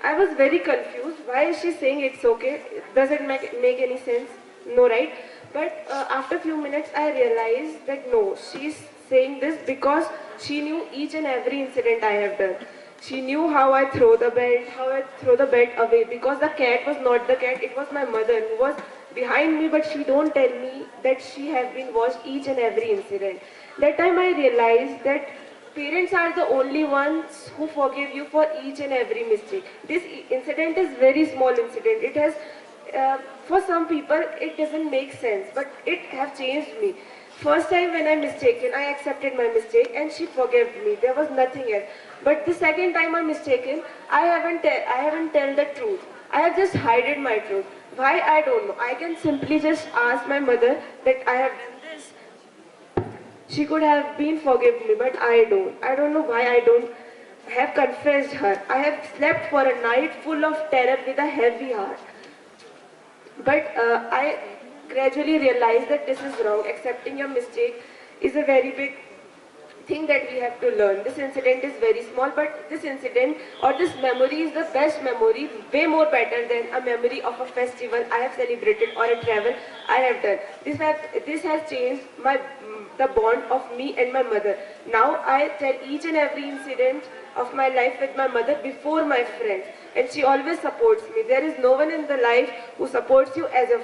Speaker 8: I was very confused. Why is she saying it's okay? Does it make any sense? No, right? But after a few minutes, I realized that no, she's saying this because she knew each and every incident I have done. She knew how I throw the belt away because the cat was not the cat. It was my mother who was behind me, but she don't tell me that she has been watched each and every incident. That time I realized that parents are the only ones who forgive you for each and every mistake. This incident is very small incident. It has, for some people, it doesn't make sense, but it have changed me. First time when I mistaken, I accepted my mistake and she forgave me. There was nothing else. But the second time I'm mistaken, I haven't tell the truth. I have just hidden my truth. Why, I don't know. I can simply just ask my mother that I have done this. She could have been forgive me, but I don't. I don't know why I don't have confessed her. I have slept for a night full of terror with a heavy heart. But I gradually realized that this is wrong. Accepting your mistake is a very big thing that we have to learn. This incident is very small, but this incident or this memory is the best memory, way more better than a memory of a festival I have celebrated or a travel I have done. This has changed the bond of me and my mother. Now I tell each and every incident of my life with my mother before my friends, and she always supports me. There is no one in the life who supports you as a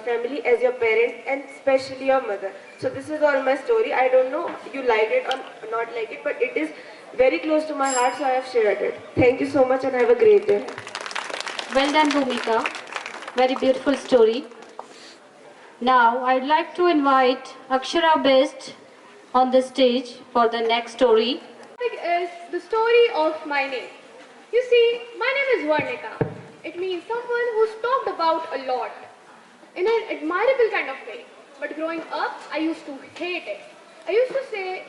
Speaker 8: family, as your parent, and especially your mother. So this is all my story. I don't know you like it or not like it, but it is very close to my heart, so I have shared it. Thank you so much and have a great day.
Speaker 7: Well done, Bhumika. Very beautiful story. Now, I'd like to invite Akshara Best on the stage for the next story.
Speaker 6: Topic is the story of my name. You see, my name is Varnika. It means someone who's talked about a lot in an admirable kind of way. But growing up, I used to hate it. I used to say,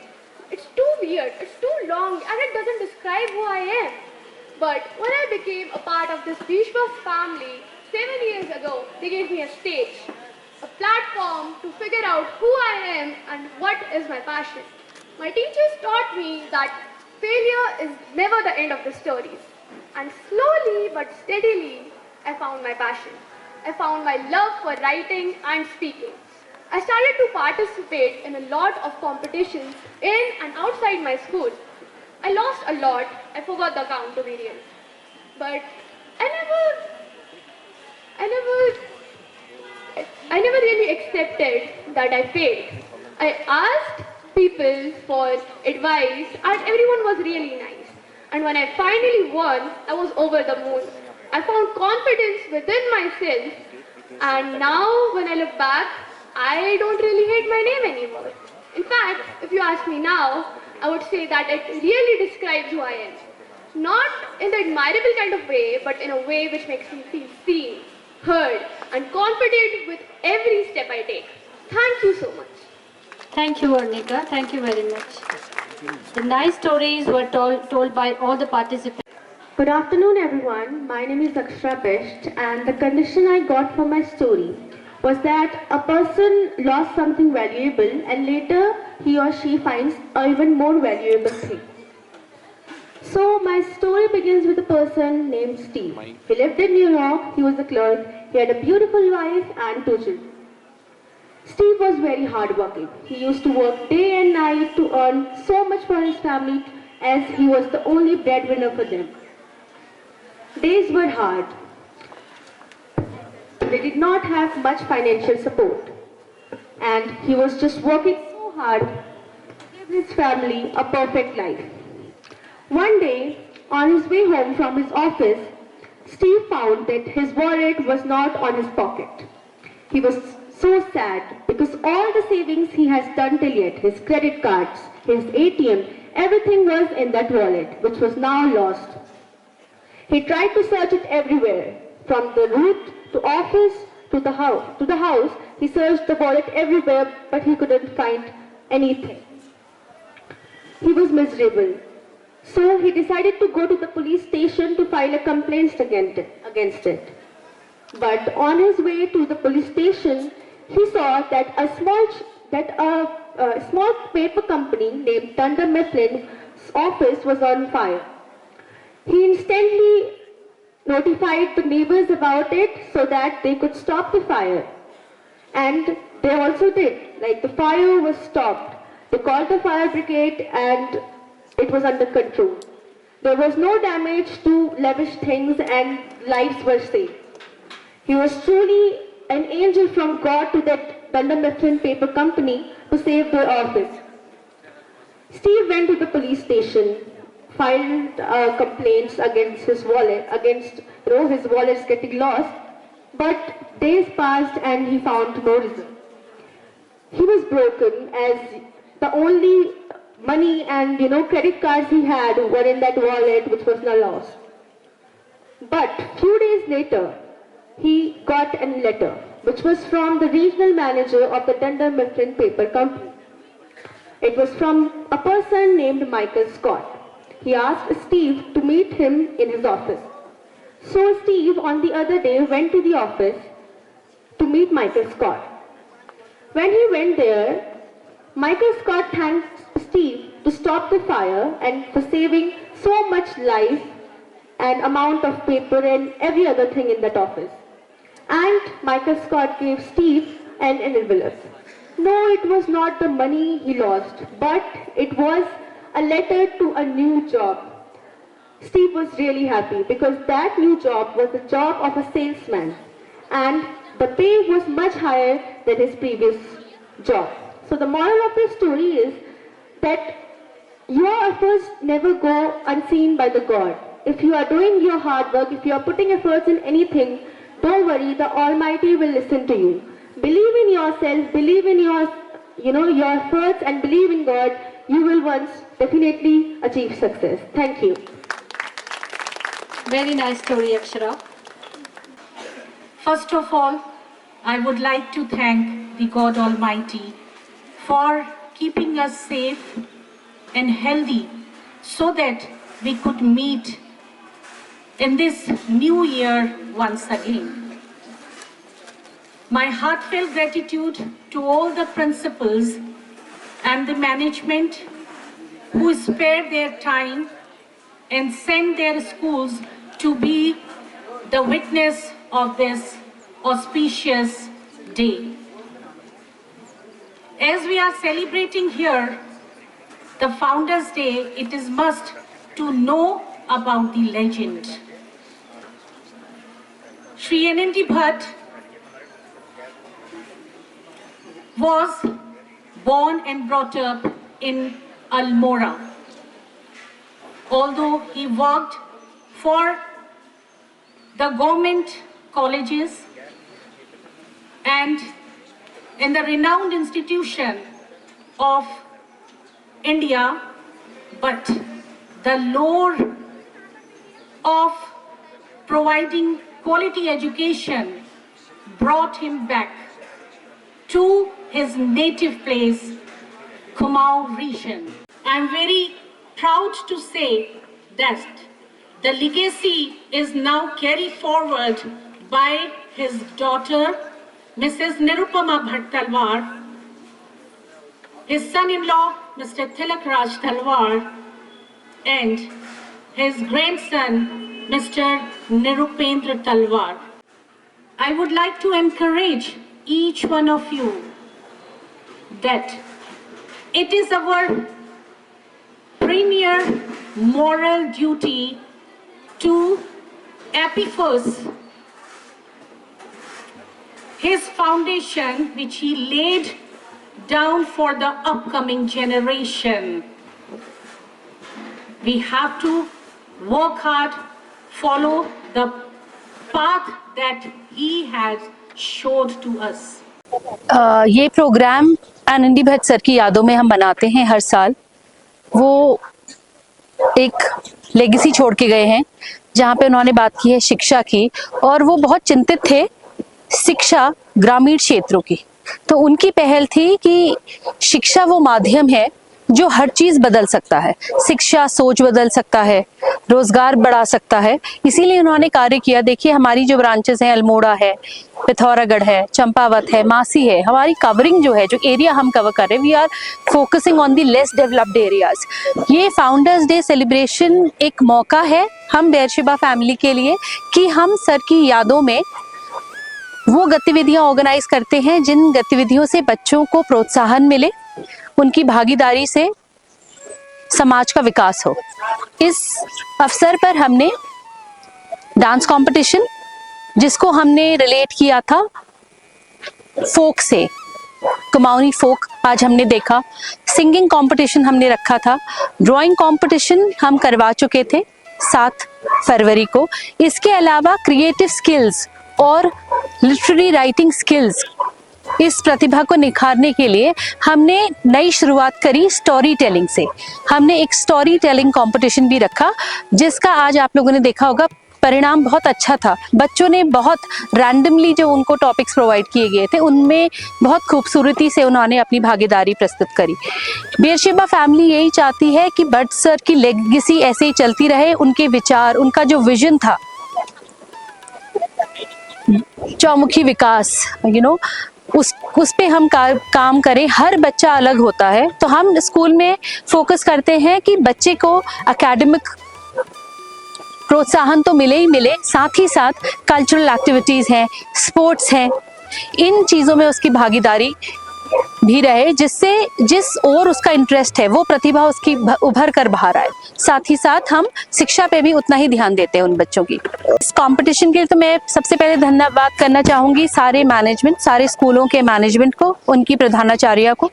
Speaker 6: it's too weird, it's too long, and it doesn't describe who I am. But when I became a part of this Vishwa family 7 years ago, they gave me a stage, a platform to figure out who I am and what is my passion. My teachers taught me that failure is never the end of the stories. And slowly but steadily, I found my passion. I found my love for writing and speaking. I started to participate in a lot of competitions in and outside my school. I lost a lot. I forgot the count, to be real. But I never really accepted that I failed. I asked people for advice and everyone was really nice. And when I finally won, I was over the moon. I found confidence within myself, and now when I look back, I don't really hate my name anymore. In fact, if you ask me now, I would say that it really describes who I am. Not in the admirable kind of way, but in a way which makes me feel seen, heard, and confident with every step I take. Thank you so much.
Speaker 7: Thank you, Varnika. Thank you very much. The nice stories were told by all the participants.
Speaker 6: Good afternoon, everyone. My name is Akshara Best, and the condition I got for my story was that a person lost something valuable and later he or she finds an even more valuable thing. So, my story begins with a person named Steve. He lived in New York, he was a clerk, he had a beautiful wife and 2 children. Steve was very hardworking. He used to work day and night to earn so much for his family as he was the only breadwinner for them. Days were hard. They did not have much financial support. And he was just working so hard to give his family a perfect life. One day, on his way home from his office, Steve found that his wallet was not on his pocket. He was so sad because all the savings he has done till yet, his credit cards, his ATM, everything was in that wallet, which was now lost. He tried to search it everywhere, from the route to office to the house. He searched the wallet everywhere, but he couldn't find anything. He was miserable. So he decided to go to the police station to file a complaint against it. But on his way to the police station, he saw that a small paper company named Dunder Mifflin's office was on fire. He instantly notified the neighbors about it so that they could stop the fire. And they also did. Like, the fire was stopped. They called the fire brigade and it was under control. There was no damage to lavish things and lives were saved. He was truly an angel from God to that Dunder Mifflin paper company to save their office. Steve went to the police station, filed complaints against his wallet, his wallets getting lost, but days passed and he found no result. He was broken as the only money and credit cards he had were in that wallet which was now lost. But few days later, he got a letter which was from the regional manager of the Dunder Mifflin paper company. It was from a person named Michael Scott. He asked Steve to meet him in his office. So Steve on the other day went to the office to meet Michael Scott. When he went there, Michael Scott thanked Steve to stop the fire and for saving so much life and amount of paper and every other thing in that office. And Michael Scott gave Steve an envelope. No, it was not the money he lost, but it was a letter to a new job. Steve was really happy because that new job was the job of a salesman and the pay was much higher than his previous job. So the moral of the story is that your efforts never go unseen by the God. If you are doing your hard work, if you are putting efforts in anything, don't worry, the Almighty will listen to you. Believe in yourself, believe in your efforts and believe in God. You will once definitely achieve success. Thank you.
Speaker 7: Very nice story, Akshara.
Speaker 9: First of all, I would like to thank the God Almighty for keeping us safe and healthy so that we could meet in this new year once again. My heartfelt gratitude to all the principals and the management who spared their time and sent their schools to be the witness of this auspicious day. As we are celebrating here the Founders' Day, it is must to know about the legend. Shri N.N.D. Bhatt was born and brought up in Almora. Although he worked for the government colleges and in the renowned institution of India, but the lore of providing quality education brought him back to his native place, Kumaon region. I am very proud to say that The legacy is now carried forward by his daughter, Mrs. Nirupama Bhatt Talwar, his son-in-law, Mr. Tilak Raj Talwar, and his grandson, Mr. Nirupendra Talwar. I would like to encourage each one of you that it is our premier moral duty to epiphyse his foundation which he laid down for the upcoming generation. We have to work hard, follow the path that he has showed to us.
Speaker 10: ये programme Anandi Bhatt sir की यादों में हम मनाते हैं हर साल। वो एक लेगेसी छोड़ के गए हैं जहाँ पे उन्होंने बात की है शिक्षा की, और वो बहुत चिंतित थे शिक्षा ग्रामीण क्षेत्रों की। तो उनकी पहल थी कि शिक्षा वो माध्यम है जो हर चीज बदल सकता है। शिक्षा सोच बदल सकता है, रोजगार बढ़ा सकता है, इसीलिए उन्होंने कार्य किया। देखिए हमारी जो ब्रांचेस हैं, अल्मोड़ा है, पिथौरागढ़ है, चंपावत है, मासी है, हमारी कवरिंग जो है, जो एरिया हम कवर कर रहे हैं, we are focusing on the less developed areas. ये फाउंडर्स डे सेलिब्रेशन एक मौका है हम बेरशिबा फैमिली के लिए कि हम सर की यादों में वो गतिविधियां ऑर्गेनाइज करते हैं जिन गतिविधियों से बच्चों को प्रोत्साहन मिले, उनकी भागीदारी से समाज का विकास हो। इस अवसर पर हमने डांस कंपटीशन, जिसको हमने रिलेट किया था फोक से, कुमाऊनी फोक आज हमने देखा। सिंगिंग कंपटीशन हमने रखा था, ड्राइंग कंपटीशन हम करवा चुके थे 7 फरवरी को। इसके अलावा क्रिएटिव स्किल्स और लिटरेरी राइटिंग स्किल्स, इस प्रतिभा को निखारने के लिए हमने नई शुरुआत करी स्टोरी टेलिंग से। हमने एक स्टोरी टेलिंग कंपटीशन भी रखा, जिसका आज आप लोगों ने देखा होगा परिणाम बहुत अच्छा था। बच्चों ने बहुत रैंडमली जो उनको टॉपिक्स प्रोवाइड किए गए थे, उनमें बहुत खूबसूरती से उन्होंने अपनी भागीदारी प्रस्तुत करी। बेरशिबा फैमिली यही चाहती है कि भट्ट सर की लेगेसी ऐसे ही चलती रहे। उनके विचार, उनका जो विजन था चौमुखी विकास, उस पे हम काम करें। हर बच्चा अलग होता है, तो हम स्कूल में फोकस करते हैं कि बच्चे को एकेडमिक प्रोत्साहन तो मिले ही मिले, साथ ही साथ कल्चरल एक्टिविटीज हैं, स्पोर्ट्स हैं, इन चीज़ों में उसकी भागीदारी भी रहे, जिससे जिस ओर उसका इंटरेस्ट है वो प्रतिभा उसकी उभर कर बाहर आए। साथ ही साथ हम शिक्षा पे भी उतना ही ध्यान देते हैं उन बच्चों की। इस कंपटीशन के लिए तो मैं सबसे पहले धन्यवाद करना चाहूँगी सारे मैनेजमेंट, सारे स्कूलों के मैनेजमेंट को, उनकी प्रधानाचार्य को,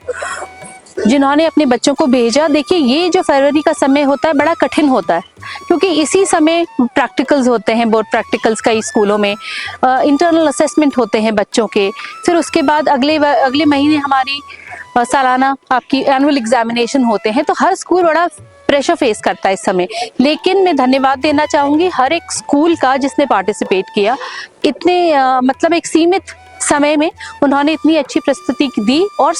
Speaker 10: जिन्होंने अपने बच्चों को भेजा। देखिए ये जो फरवरी का समय होता है बड़ा कठिन होता है, क्योंकि इसी समय प्रैक्टिकल्स होते हैं, बोर्ड प्रैक्टिकल्स कई स्कूलों में, इंटरनल असेसमेंट होते हैं बच्चों के, फिर उसके बाद अगले महीने हमारी सालाना आपकी एनुअल एग्जामिनेशन होते हैं। तो हर स्कूल बड़ा प्रेशर फेस करता है इस समय। लेकिन मैं धन्यवाद देना चाहूँगी हर एक स्कूल का जिसने पार्टिसिपेट किया। इतने मतलब एक सीमित समय में उन्होंने इतनी अच्छी प्रस्तुति दी, और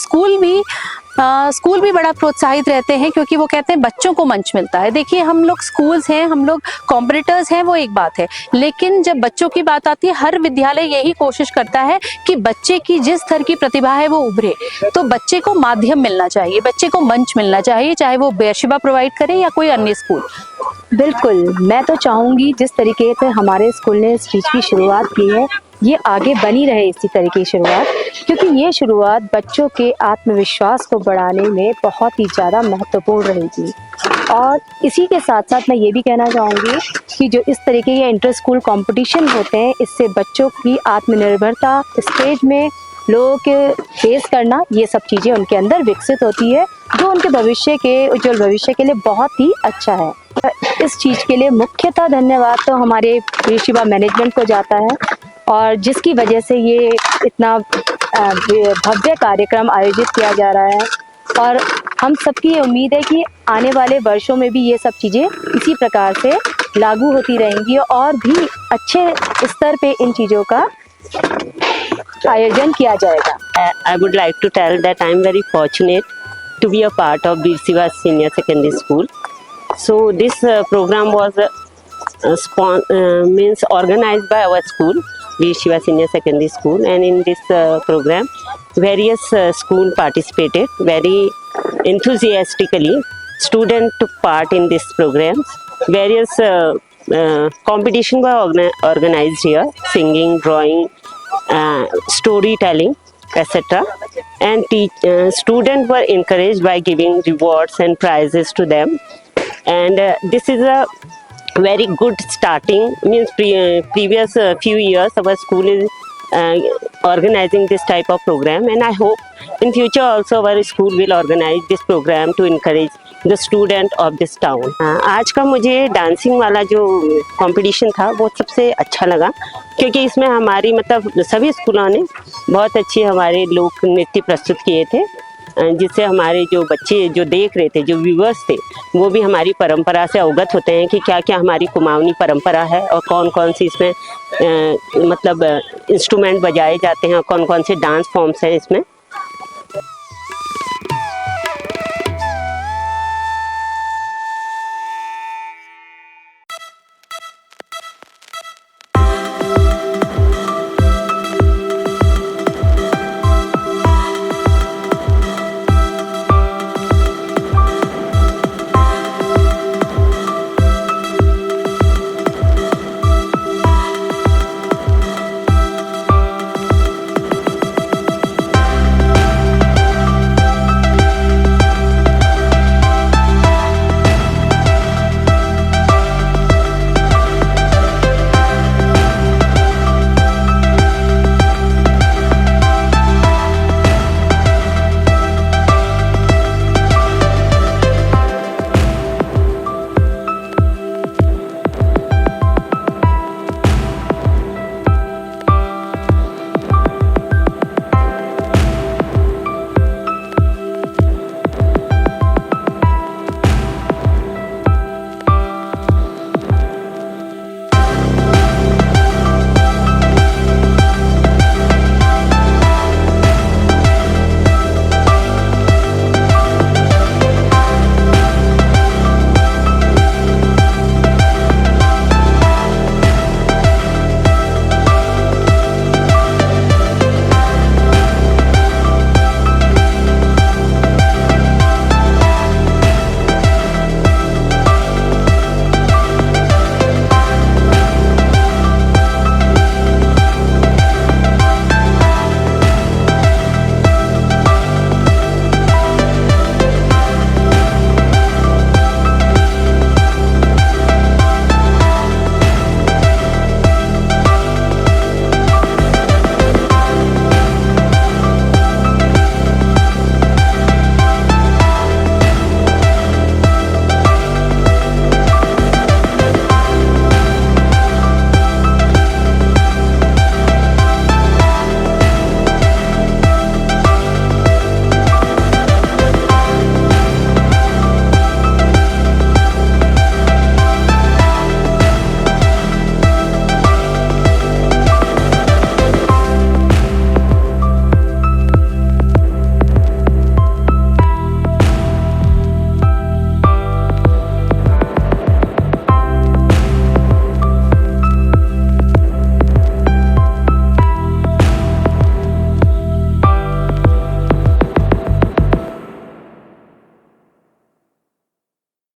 Speaker 10: स्कूल भी बड़ा प्रोत्साहित रहते हैं, क्योंकि वो कहते हैं बच्चों को मंच मिलता है। देखिए हम लोग स्कूल्स हैं, हम लोग कॉम्पिटिटर्स हैं, वो एक बात है, लेकिन जब बच्चों की बात आती है, हर विद्यालय यही कोशिश करता है कि बच्चे की जिस तरह की प्रतिभा है वो उभरे। तो बच्चे को माध्यम मिलना चाहिए, बच्चे को मंच मिलना चाहिए, चाहे वो बेरशिबा प्रोवाइड करे या कोई अन्य स्कूल।
Speaker 11: बिल्कुल, मैं तो चाहूँगी जिस तरीके से हमारे स्कूल ने इस चीज़ की शुरुआत की है, ये आगे बनी रहे इसी तरीके की शुरुआत, क्योंकि ये शुरुआत बच्चों के आत्मविश्वास को बढ़ाने में बहुत ही ज़्यादा महत्वपूर्ण रहेगी। और इसी के साथ साथ मैं ये भी कहना चाहूँगी कि जो इस तरीके के इंटर स्कूल कॉम्पिटिशन होते हैं, इससे बच्चों की आत्मनिर्भरता, स्टेज में लोगों के फेस करना, ये सब चीज़ें उनके अंदर विकसित होती है, जो उनके भविष्य के उज्जवल भविष्य के लिए बहुत ही अच्छा है। इस चीज़ के लिए मुख्यतः धन्यवाद तो हमारे बेरशिबा मैनेजमेंट को जाता है, और जिसकी वजह से ये इतना भव्य कार्यक्रम आयोजित किया जा रहा है। और हम सबकी ये उम्मीद है कि आने वाले वर्षों में भी ये सब चीज़ें इसी प्रकार से लागू होती रहेंगी, और भी अच्छे स्तर पे इन चीज़ों का आयोजन किया जाएगा।
Speaker 12: I would like to tell that I am very fortunate to be a part of Beersheba Senior Secondary School. So this program was means organized by our school, V. Shiva Senior Secondary School, and in this program, various school participated very enthusiastically. Students took part in this programs. Various competition were organized here: singing, drawing, storytelling, etc. And students were encouraged by giving rewards and prizes to them. And this is a very good starting. Means previous few years our school is organizing this type of program, and I hope in future also our school will organize this program to encourage the student of this town. आज का मुझे dancing वाला जो competition था वो सबसे अच्छा लगा, क्योंकि इसमें हमारी मतलब सभी स्कूलों ने बहुत अच्छी हमारे लोक नृत्य प्रस्तुत किए थे, जिससे हमारे जो बच्चे जो देख रहे थे, जो व्यूअर्स थे, वो भी हमारी परंपरा से अवगत होते हैं कि क्या क्या हमारी कुमाऊनी परंपरा है और कौन कौन सी इसमें मतलब इंस्ट्रूमेंट बजाए जाते हैं और कौन कौन से डांस फॉर्म्स हैं इसमें।